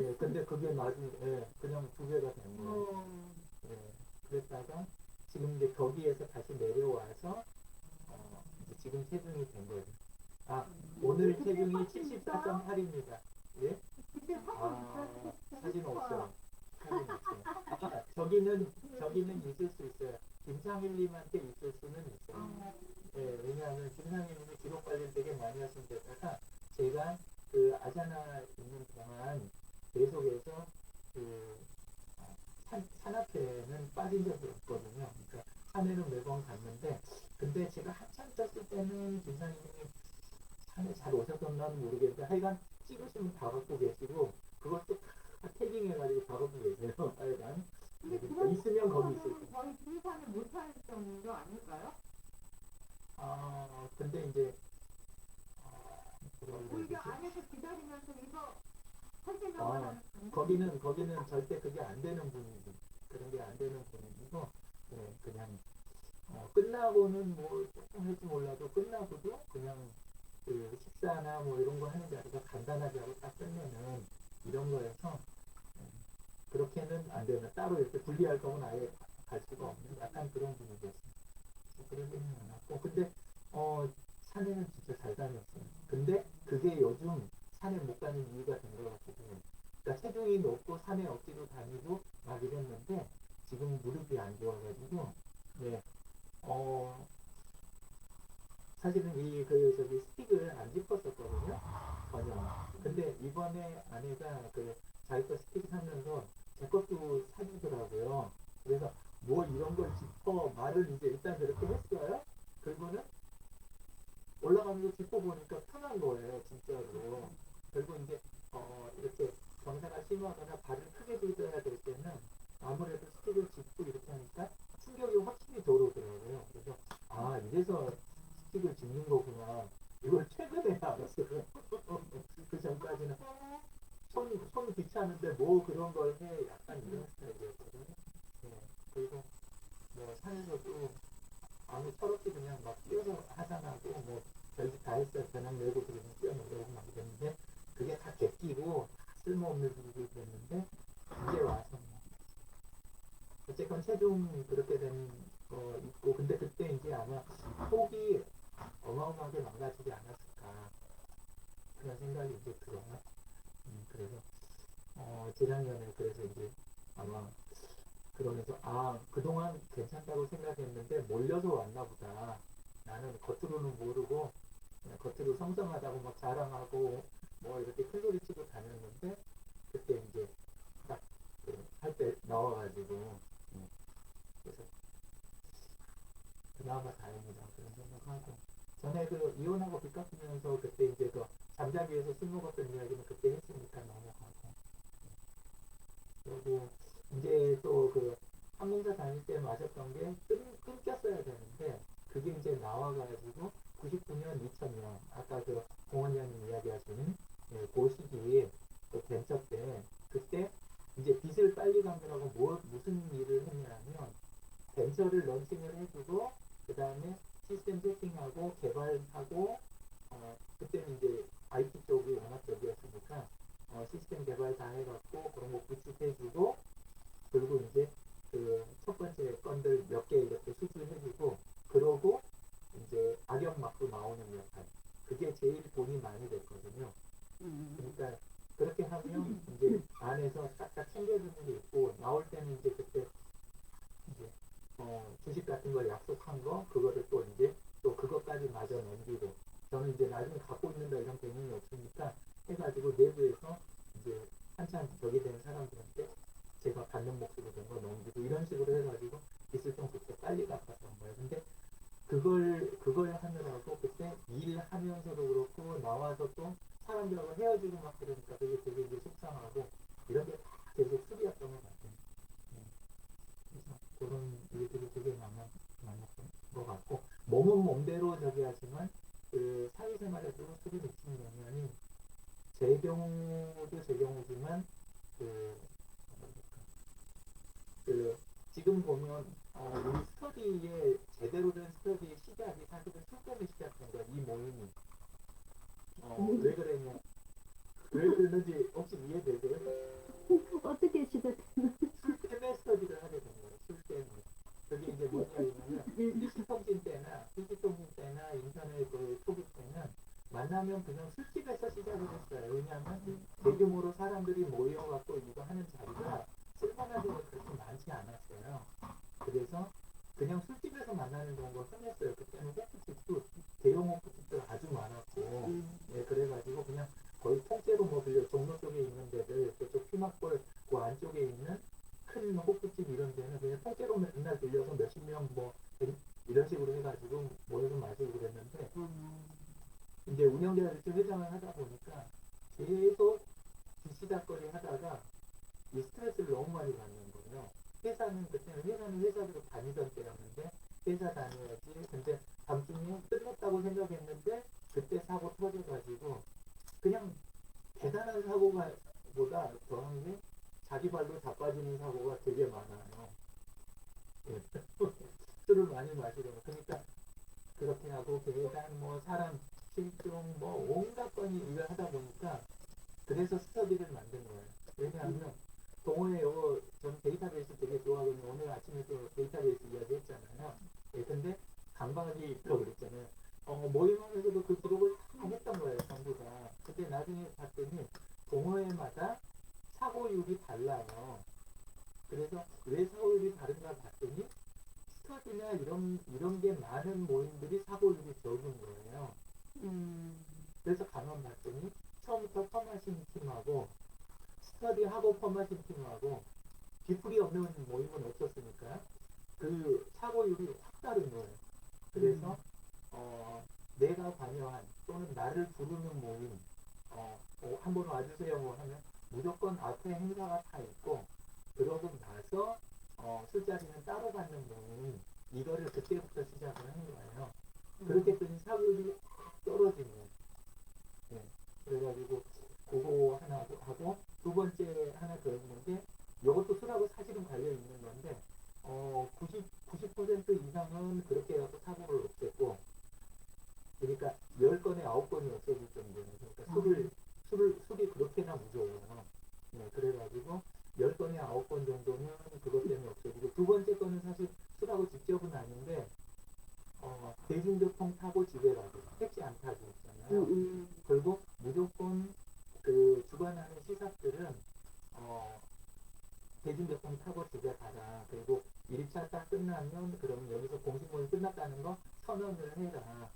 예, 근데 그게 나중에 그냥 2배가 된 거예요. 예, 그랬다가 지금 이제 거기에서 다시 내려와서 이제 지금 체중이 된 거예요. 오늘 체중이 74.8입니다. 예? 사진 없어요. 저기는 있을 수 있어요. 김상일님한테 있을 수는 있어요. 예, 왜냐하면 김상일님이 기록 관리를 되게 많이 하신 데다가 제가 그 아자나 있는 동안 계속해서 산악회는 빠진 적이 없거든요. 그러니까 산에는 매번 갔는데 근데 제가 한참 쪘을 때는 김상일님이 산에 잘 오셨었나는 모르겠는데 하여간 찍으시면 다 갖고 계시고 그것도 다 태깅해가지고 다 갖고 계세요. 하여간 근데 그러니까 있으면 거기 있을 거는 거의 등산을 못할 정도 아닐까요? 근데 이제 오히려 안에서 기다리면서 이거 할 때 거기는 절대 그게 안 되는 분위기. 그런 게 안 되는 분위기고, 네, 그냥, 끝나고는 뭐, 조금 할지 몰라도 끝나고도 그냥 그 식사나 뭐 이런 거 하는 자리가 간단하게 하고 딱 끝내는 이런 거여서, 그렇게는 안 되는, 따로 이렇게 분리할 거면 아예 갈 수가 없는 약간 그런 분위기였어요. 그러지는 않았고, 근데, 산에는 진짜 잘 다녔어요. 근데 그게 요즘 산에 못 가는 이유가 된 것 같기도 해요. 그러니까 체중이 높고 산에 억지로 다니고 막 이랬는데 지금 무릎이 안 좋아가지고 네, 사실은 저기 스틱을 안 짚었었거든요. 전혀. 근데 이번에 아내가 자기 거 스틱 사면서 제 것도 사주더라고요. 그래서 뭐 이런 걸 짚어 말을 이제 일단 그렇게 했어요. 그리고는 올라가면서 짚어보니까 편한 거예요, 진짜로. 그리고 이제, 이렇게 경사가 심하거나 발을 크게 굴려야 될 때는 아무래도 스틱을 짚고 이렇게 하니까 충격이 확실히 덜 오더라고요. 그래서, 아, 이래서 스틱을 짚는 거구나. 이걸 최근에 알았어요. 그 전까지는 손 귀찮은데 뭐 그런 걸 해. 약간 이런 스타일이었거든요. 네. 그리고 뭐 산에서도 아무 철없이 그냥 막 뛰어서 하산하고 뭐 별짓 다 했어요. 배낭 메고 그러면 뛰어내려고 막 이랬는데 그게 다 객기고 다 쓸모없는 일이 됐는데 이제 와서 뭐 어쨌건 체중 그렇게 된 거 있고 근데 그때 이제 아마 속이 어마어마하게 망가지지 않았을까 그런 생각이 이제 들어요. 그래서 재작년에 그래서 이제 아마 그러면서 그동안 괜찮다고 생각했는데 몰려서 왔나 보다. 나는 겉으로는 모르고 그냥 겉으로 성성하다고 막 자랑하고 뭐 이렇게 큰소리 치고 다녔는데 그때 이제 딱 할 때 나와가지고 그래서 그나마 다행이다 그런 생각하고 전에 이혼하고 빚 갚으면서 그때 이제 잠자리에서 술 먹었던 이야기는 그때 했으니까 넘어가고 그리고 이제 또 항공사 다닐 때 마셨던 게 끊겼어야 되는데 그게 이제 나와가지고 99년, 2000년 아까 공원장님 이야기하시는 그 시기에 벤처 때 그때 이제 빚을 빨리 갚느라고 무슨 일을 했냐면 벤처를 런칭을 해주고 그 다음에 시스템 세팅하고 개발하고 그때는 이제 IT 쪽이 워낙 적이었으니까 시스템 개발 다 해갖고 그런 거 구축해주고 그리고 이제 첫 번째 건들 몇 개 이렇게 수주해주고 그러고 이제 악역막도 나오는 역할 그게 제일 돈이 많이 됐거든요. 그러니까 그렇게 하면 이제 안에서 딱딱 챙겨주는 게 있고 나올 때는 이제 그때 이제 주식 같은 걸 약속한 거 그거를 또 이제 또 그것까지 마저 넘기고 저는 이제 나중에 갖고 있는다 이런 개념이 없으니까 해가지고 내부에서 이제 한참 저기 되는 사람들한테 제가 받는 몫으로 된 거 넘기고 이런 식으로 해가지고 빚을 좀 그때 빨리 갚았던 거예요. 근데 그걸 하느라고 그때 일하면서도 그렇고 나와서 또 사람들하고 헤어지고 막 그러니까 그게 되게 이제 속상하고 이런 게 다 계속 술이었던 것 같아요. 그래서 그런 일들이 되게 많았던 것 같고 몸은 몸대로 저기 하지만 사회생활에도 술이 미치는 영향이 제 경우도 제 경우지만 지금 보면 우리 스터디의 제대로 된 스터디의 시작이 사실은 술 때문에 시작된 거야. 이 모임이 왜 그랬냐 왜 그랬는지 혹시 이해되세요? 어떻게 시작했나? 술 때문에 스터디를 하게 된 거예요. 술 때문에 그게 이제 뭐냐면 일시통신 때나 일시통신 때나 인터넷 초기 때는 만나면 그냥 술집에서 시작을 했어요. 왜냐하면 대규모로 사람들이 모여갖고 이거 하는 자리가 쓸만한 데가 그렇게 많지 않았어요. 그래서 그냥 술집에서 만나는 경우가 흔했어요. 그때는 호프집도 대형 호프집도 아주 많았고 그래가지고 그냥 거의 통째로 뭐 빌려 종로 쪽에 있는 데들 저쪽 피막골 그 안쪽에 있는 큰 호프집 이런 데는 그냥 통째로 맨날 빌려서 몇십 명 뭐 이런 식으로 해가지고 모여서 마시고 그랬는데 이제 운영자를 좀 회장을 하다 보니까 계속 뒷시닥거리 하다가 이 스트레스를 시스템을 만든 거예요. 왜냐하면 동호회 요거 전 데이터베이스 되게 좋아하거든요. 오늘 아침에도 데이터베이스 이야기했잖아요. 예, 근데 간방이 있다고 그랬잖아요. 모임하면서도 그 기록을 다 했던 거예요, 전부 다. 근데 나중에 봤더니 동호회마다 사고율이 달라요. 그래서 왜 사고율이 다른가 봤더니 스터디나 이런 게 많은 모임들이 사고율이 적은 거예요. 그래서 가만 봤더니 처음부터 퍼마신 팀하고 스터디하고 퍼마신 팀하고 뒤풀이 없는 모임은 없었으니까 그 사고율이 확 다른 거예요. 그래서 내가 관여한 또는 나를 부르는 모임 한번 와주세요 뭐 하면 무조건 앞에 행사가 다 있고 그러고 나서 술자리는 따로 받는 모임 이거를 그때부터 시작을 한 거예요. 그렇게 했더니 사고율이 떨어지는 거예요. 네. 그래가지고 그거 하나 하고 두 번째 하나 더 있는데 이것도 술하고 사실은 관련 있는 건데 90% 이상은 그렇게 해서 사고를 없앴고 그러니까 10건에 9건이 없어질 정도는 그러니까 술이 그렇게나 무서워요. 네, 그래가지고 10건에 9건 정도는 그것 때문에 없어지고 두 번째 거는 사실 술하고 직접은 아닌데 대중교통 타고 집에 가고 택시 안 타고 있잖아요. 그리고 무조건 그 주관하는 시사들은 대중교통 타고 집에 가라. 그리고 1차 딱 끝나면 그러면 여기서 공식 모임 끝났다는 거 선언을 해라.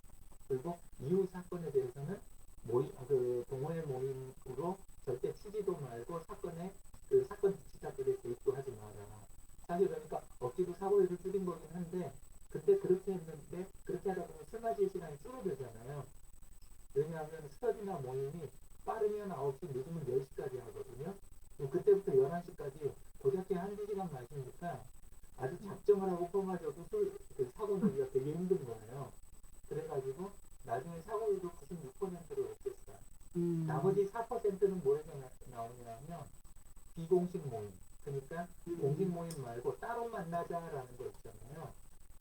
그리고 이후 사건에 대해서는 그 동호회 모임으로 절대 치지도 말고 사건에 그 사건 지시자들의 개입도 하지 마라. 사실 그러니까 억지로 사고율을 줄인 거긴 한데 그때 그렇게 했는데 그렇게 하다 보면 술 마실 시간이 줄어들잖아요. 왜냐하면 스터디나 모임이 빠르면 9시 늦으면 10시까지 하거든요. 그때부터 11시까지 도대체 1-2시간 마시니까 아주 작정을 하고 퍼마셔도 그 사고 늘기가 되게 힘든 거예요. 그래가지고 나중에 사고율도 96%로 없앴어요. 나머지 4%는 뭐에서 나오냐면 비공식 모임. 그러니까 공식 모임 말고 따로 만나자라는 거 있잖아요.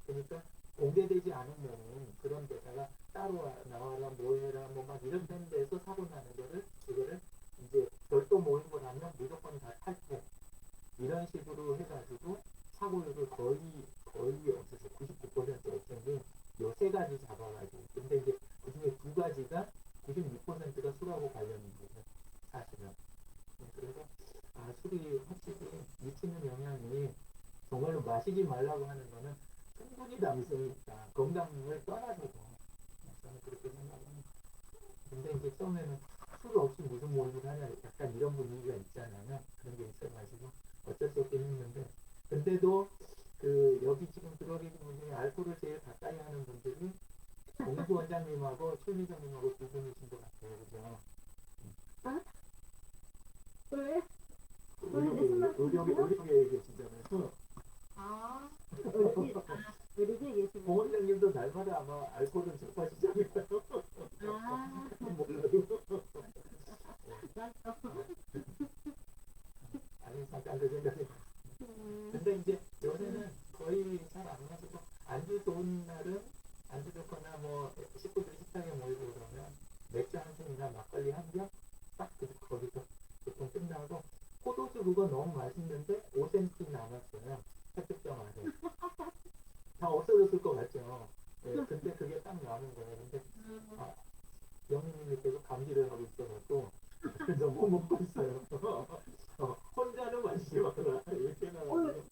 그러니까 공개되지 않은 모임 그런 데다가 따로 나와라 뭐해라 뭐 막 이런 데서 사고 나는 거를 이거를 이제 별도 모임을 하면 무조건 다 탈퇴 이런 식으로 해가지고 사고율을 거의 없어서 99% 없앤 요 세 가지 잡아가지고 근데 이제 그 중에 두 가지가 96%가 술하고 관련이 있어요 사실은. 그래서 술이 확실히 미치는 영향이 정말로 마시지 말라고 하는 거는 충분히 남성이 있다. 건강을 떠나서도 저는 그렇게 생각합니다. 근데 이제 처음에는 술 없이 무슨 모임을 하냐 약간 이런 분위기가 있잖아요. 그런 게 있어가지고 어쩔 수 없긴 했는데 근데도 그 여기 지금 들어계신 분 중에 알코올을 제일 가까이 하는 분들이 공수 원장님하고 최미정님하고 두 분이신 것 같아요. 그죠? 왜? 의료계에 계시잖아요. 어디서 계시는 공 원장님도 날마다 아마 알코올은 접하시지 않을까요? 몰라도. 아니 잠깐 그 생각이 근데 이제 요새는 거의 잘 안 마시고 안주 좋은 날은 안주 좋거나 뭐 식구들 식탁에 모이고 그러면 맥주 한캔이나 막걸리 한 병 딱 거기서 보통 끝나고 포도주 그거 너무 맛있는데 5cm 남았어요. 페트병 안에 다 없어졌을 것 같죠. 네, 근데 그게 딱 남은 거예요. 근데 영희님이 계속 감기를 하고 있어갖고 너무 먹고 있어요. 혼자는 마시지 마라. 이렇게 나와요.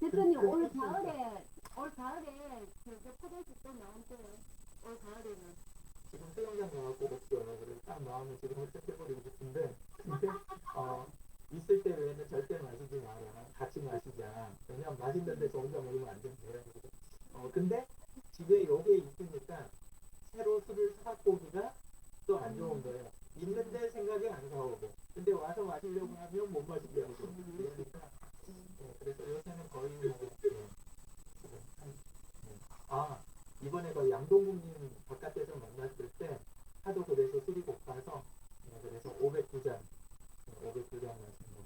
대표님 올 가을에 저 포도주 또 나온대요. 올 가을에는. 지금 수영장 가갖고 없어요. 그래서 딱 나오면 지금 헐떡해버리고 싶은데 근데 있을 때 외에는 절대 마시지 마라. 같이 마시자. 왜냐면 맛있는데 저 혼자 먹으면 안 된대요. 근데 집에 요게 있으니까 새로 술을 사갖고 오기가 또 안 좋은 거예요. 있는데 생각이 안 나오고 근데 와서 마시려고 하면 못 마시게 하고 그러니까 그래서 요새는 거의 이번에 그 양동국님 바깥에서 만났을 때 하도 그래서 술이 고파서 그래서 509잔 마신 거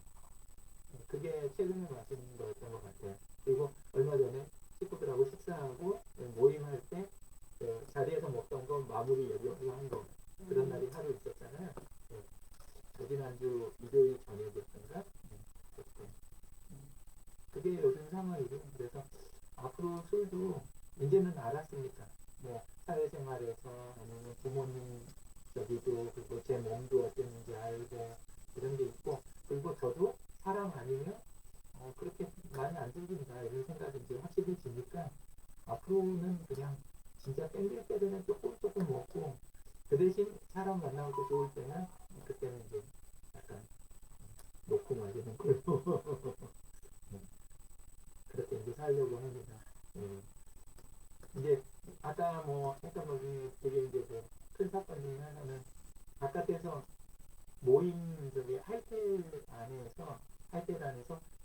그게 최근에 마시는 거였던 것 같아요. 그리고 얼마 전에 식구들하고 식사하고 모임할 때 자리에서 먹던 거 마무리 여기 와서 한 거 그런 날이 하루 있었잖아요. 지난주 일요일 이런 게 있고, 그리고 저도 사람 아니면 그렇게 많이 안 들린다 이런 생각이 이제 확실히 드니까 앞으로는 그냥 진짜 땡길 때는 조금 조금 먹고, 그 대신 사람 만나고 좋을 때는 그때는 이제 약간 놓고 마시는 걸로 그렇게 이제 살려고 합니다. 이제 아까 뭐 했던 것 중에 되게 이제 큰 사건 중에 하나는 바깥에서 모임 저기 하이텔 안에서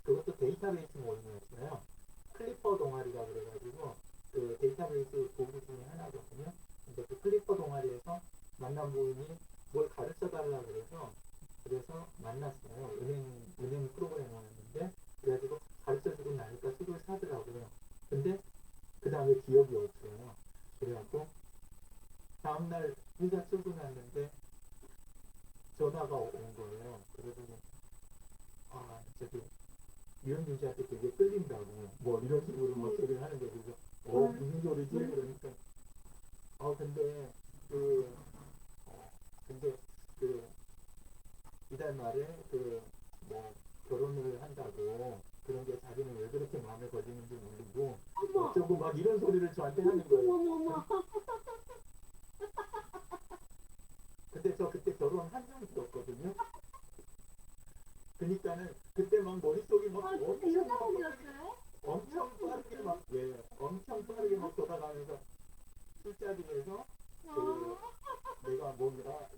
그것도 데이터베이스 모임이었어요. 클리퍼 동아리가 그래가지고 그 데이터베이스 도구 중에 하나거든요. 근데 그 클리퍼 동아리에서 만난 모임이 뭘 가르쳐 달라 그래서 만났어요. 은행 프로그래머였는데 그래가지고 가르쳐주고 나니까 책을 사더라고요. 근데 그 다음에 기억이 없어요. 그래갖고 다음날 회사 출근했는데 전화가 온 거예요. 그러더니 저기 유현준 씨한테 되게 끌린다고 뭐 이런 식으로 뭐 얘기를 하는 게 그래서 무슨 소리지? 그러니까 근데 그 이달 말에 뭐 결혼을 한다고 그런 게 자기는 왜 그렇게 마음에 걸리는지 모르고 어머, 어쩌고 막 이런 소리를 저한테 하는 거예요. 어머. 근데 저 그때 결혼한 적이 없거든요. 그러니까는 그때 막 머릿속이 막 진짜 여자분이었어요? 엄청 빠르게 막 돌아가면서 술자리에서 내가 뭔가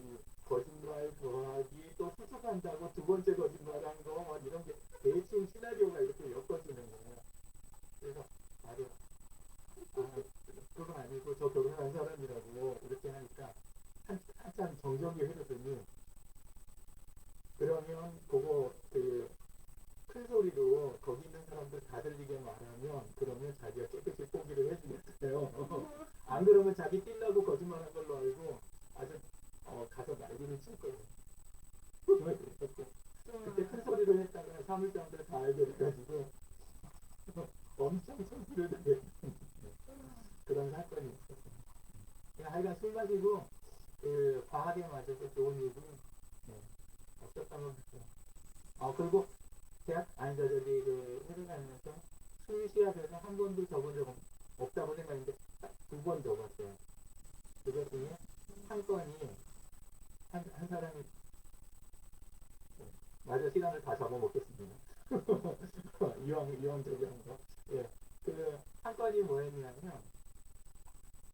거짓말 더하기 또 수습한다고 두 번째 거짓말한 거 막 이런 게 대충 시나리오가 이렇게 엮어지는 거예요. 그래서 바로 그건 아니고 저 결혼한 사람이라고 이렇게 하니까 한참 정적이 흐르더니 그러면 그거 큰 소리로 거기 있는 사람들 다 들리게 말하면 그러면 자기가 깨끗이 포기를 해주겠어요. 안 그러면 자기 뛸라고 거짓말한 걸로 알고 아주 가서 난리를 칠 거예요. 그때 큰 소리로 했다가 사무장들 다 알게 돼가지고 엄청 창피를 당했던 그런 사건이 있었어요. 그냥 하여간 술 마시고 과하게 마셔서 좋은 일이 없었던 것 같아요. 그리고 저기 회사 다니면서 술 시합에서 한 번도 적은 적 없다고 생각했는데 딱 2번 적었어요. 그것 중에 한 건이 한 사람이 맞아 시간을 다 잡아먹겠습니다. 이왕 저기 한 거. 그 한 건이 뭐였냐면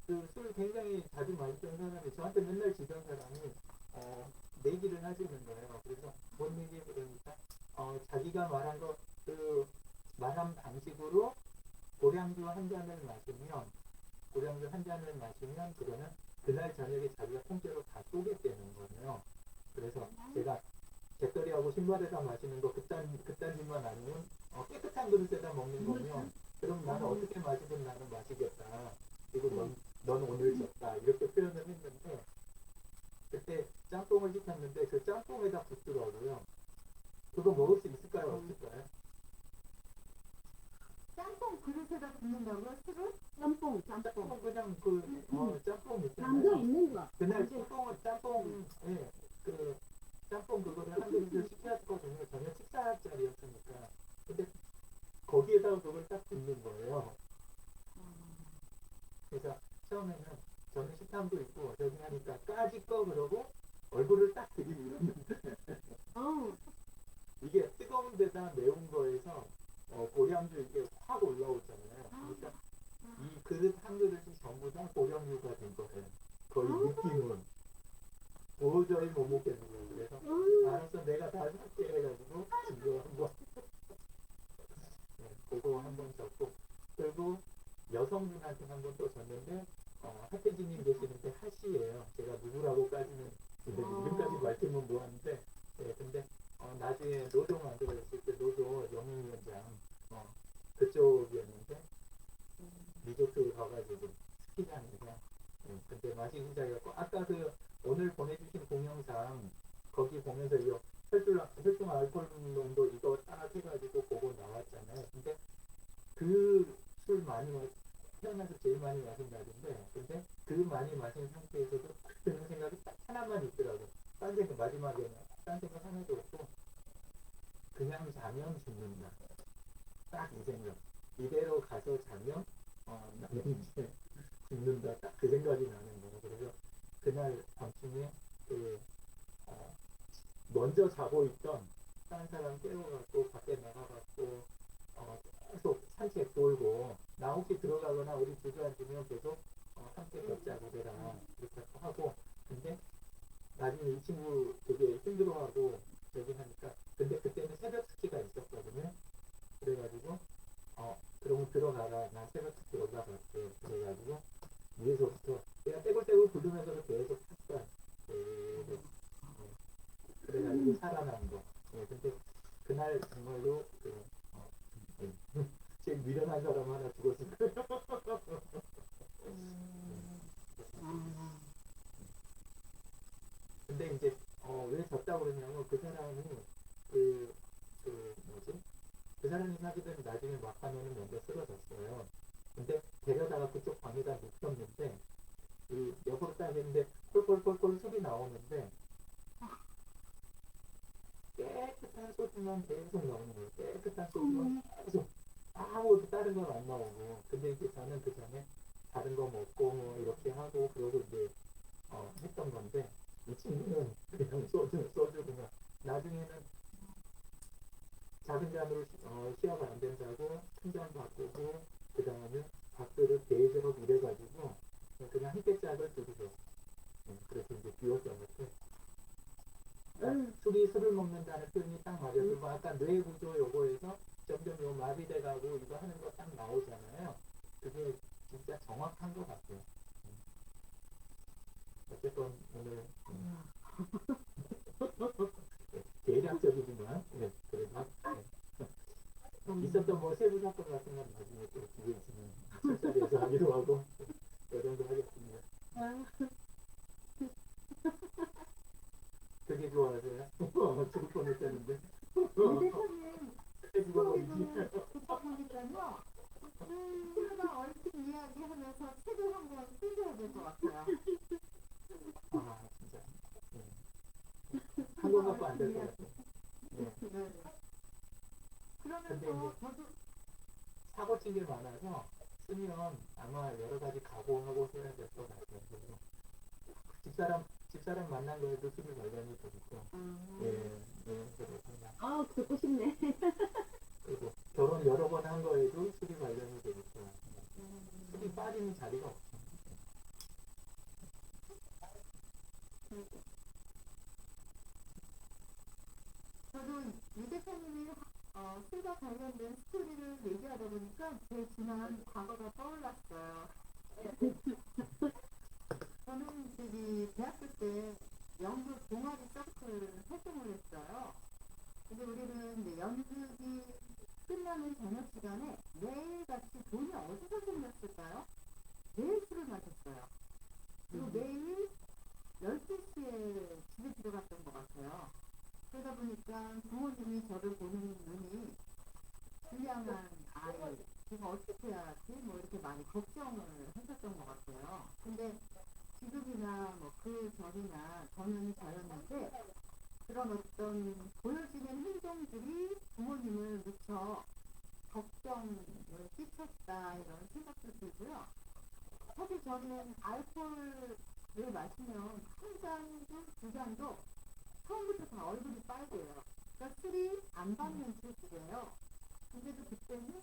술 굉장히 자주 마셨던 사람이 저한테 맨날 지던 사람이 내기를 하시는 거예요. 그래서 뭔 얘기 그러니까 자기가 말한 거 말한 방식으로 고량주 한 잔을 마시면 그러면 그날 저녁에 자기가 통째로 다 쏘겠다는 거예요. 그래서 제가 잿더리하고 신발에다 마시는 거 그딴 짓만 아니면 깨끗한 그릇에다 먹는 거면 그럼 나는 어떻게 마시든 나는 마시겠다. 그리고 넌 오늘 졌다. 이렇게 표현을 했는데 그때 짬뽕을 시켰는데 그 짬뽕에다 붓더라고요. 그거 먹을 수 있을까요? 없을까요? 짬뽕 그릇에다 붓는다고요? 술을? 짬뽕. 짬뽕 그냥 짬뽕 담겨 있잖아요. 있는 거. 그날 짬뽕 그거를 한 그릇을 시켰거든요. 저녁 식사자리였으니까. 근데 거기에다가 그걸 딱 붓는 거예요. 그래서 처음에는 저는 식탐도 있고 저기 하니까 까짓 거 그러고 얼굴을 딱 들이밀었는데 이게 뜨거운 데다 매운 거에서 고량주 이게 확 올라오잖아요. 그러니까 이 그릇 한 그릇이 전부 다 고량주가 된 거예요. 거의 느낌은 도저히 못 먹겠는 거예요. 그래서 알았어 내가 다 살게 해가지고 이거 한번 그거 한번 줬고 그리고 여성분한테 한 번 또 줬는데 하태진님 계시는데 하씨예요. 제가 누구라고까지는 이름까지 밝히면 뭐하는데 근데 나중에 노조 만들어졌을 때 노조 영인위원장 그쪽이었는데 리조트 가가지고 스키장에서 근데 마시고 자기가 아까 오늘 보내주신 동영상 거기 보면서 이거 혈중 알코올 농도 이거 딱 해가지고 보고 나왔잖아요. 근데 그 술 많이 태어나서 제일 많이 마신 날인데 근데 그 많이 마신 상태에서도 드는 생각이 딱 하나만 있더라고. 딴 생각 마지막에는 딴 생각 하나도 없었고 그냥 자면 죽는다. 딱 이 생각. 이대로 가서 자면 나는 이제 죽는다. 딱 그 생각이 나는 거예요. 그래서 그날 밤중에 그 먼저 자고 있던 다른 사람 깨워갖고 밖에 나가갖고 계속 산책 돌고 나 혹시 들어가거나 우리 주저앉으면 계속 함께 걷자고 그래라 이렇게 하고 근데 나중에 이 친구 되게 힘들어하고 저기 하니까 근데 그때는 새벽 스키가 있었거든요. 그래가지고 그러면 들어가라. 나 새벽 스키 올라갈게. 그래가지고 위에서부터 내가 떼굴떼굴 굴르면서 계속 탔어요. 그래가지고 살아난 거. 근데 그날 정말로 제일 미련한 사람 하나 죽었을 거예요. 근데 이제 왜 졌다고 그러냐면 그 사람이 뭐지? 그 사람이 사실은 나중에 막하면은 먼저 쓰러졌어요. 근데 데려다가 그쪽 방에다 눕혔는데 그 옆으로 딱 했는데 콜콜콜콜 소리 나오는데 깨끗한 소리만 계속 나오는 거예요. 깨끗한 소리만 계속 아무것도 다른 건 안 나오고 근데 이제 저는 그 전에 다른 거 먹고 뭐 이렇게 하고 그러고 이제 했던 건데 이 친구는 그냥 소주 그냥 나중에는 작은 잔으로 시야가 안 된다고 큰 잔 바꾸고 그 다음에 밥들을 계속 이래가지고 그냥 한 깨짝을 들이죠. 그래서 이제 비웠었는데 술을 먹는다는 표현이 딱 맞아서 아까 뇌 구조 요거에서 점점 요 마비돼 가고 이거 하는 거 딱 나오잖아요. 그게 진짜 정확한 것 같아요. 어쨌건 오늘 대략적이지만 그래도 있었던 뭐 세부 사건 같은 건 나중에 또 기회 있으면 술자리에서 하기로 하고 이 정도 하겠습니다. 되게 좋아하세요? 죽을 뻔했다는데. 이 대표님 죽어버리지. 듣다 보니까요. 제가 얼핏 이야기하면서 책을 한권 쓰셔야 될 것 같아요. 아 진짜. 한 권 갖고 안 될 것 같아요. 네. 근데 그러면서 이제 저도 사고 친 게 많아서 쓰면 아마 여러 가지 각오하고 써야 될 것 같아요. 그래서 집사람 만난 거에도 술이 관련이 되겠고, 그렇구나. 듣고 싶네. 그리고 결혼 여러 번 한 거에도 술이 관련이 되겠고, 술이 빠지는 자리가 없죠. 저도 유 대표님이 술과 관련된 스토리를 얘기하다 보니까 제 지난 과거가 떠올랐어요. 저는 대학교 때 연극 동아리 서클 활동을 했어요. 근데 우리는 이제 연극이 끝나는 저녁 시간에 매일같이 돈이 어디서 생겼을까요? 매일 술을 마셨어요. 그리고 매일 12시에 집에 들어갔던 것 같아요. 그러다 보니까 부모님이 저를 보는 눈이 불량한 아이, 지금 어떻게 해야지? 뭐 이렇게 많이 걱정을 하셨던 것 같아요. 근데 지금이나 뭐 그 전이나 저는 저였는데 그런 어떤 보여지는 행동들이 부모님을 무척 걱정을 끼쳤다 이런 생각도 들고요. 사실 저는 알코올을 마시면 한 잔도 두 잔도 처음부터 다 얼굴이 빨개요. 그러니까 술이 안 받는 술이에요. 근데도 그때는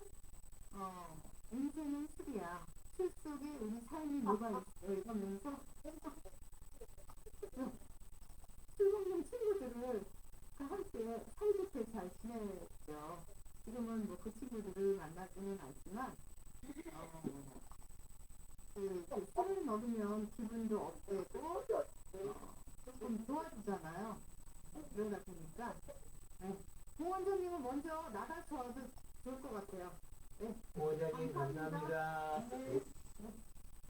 인생은 술이야. 술 속에 우리 삶이 녹아있어 이러면서 술 먹는 친구들을 함께 사이좋게 잘 지냈죠. 지금은 뭐 그 친구들을 만나지는 않지만 술을 먹으면 기분도 없고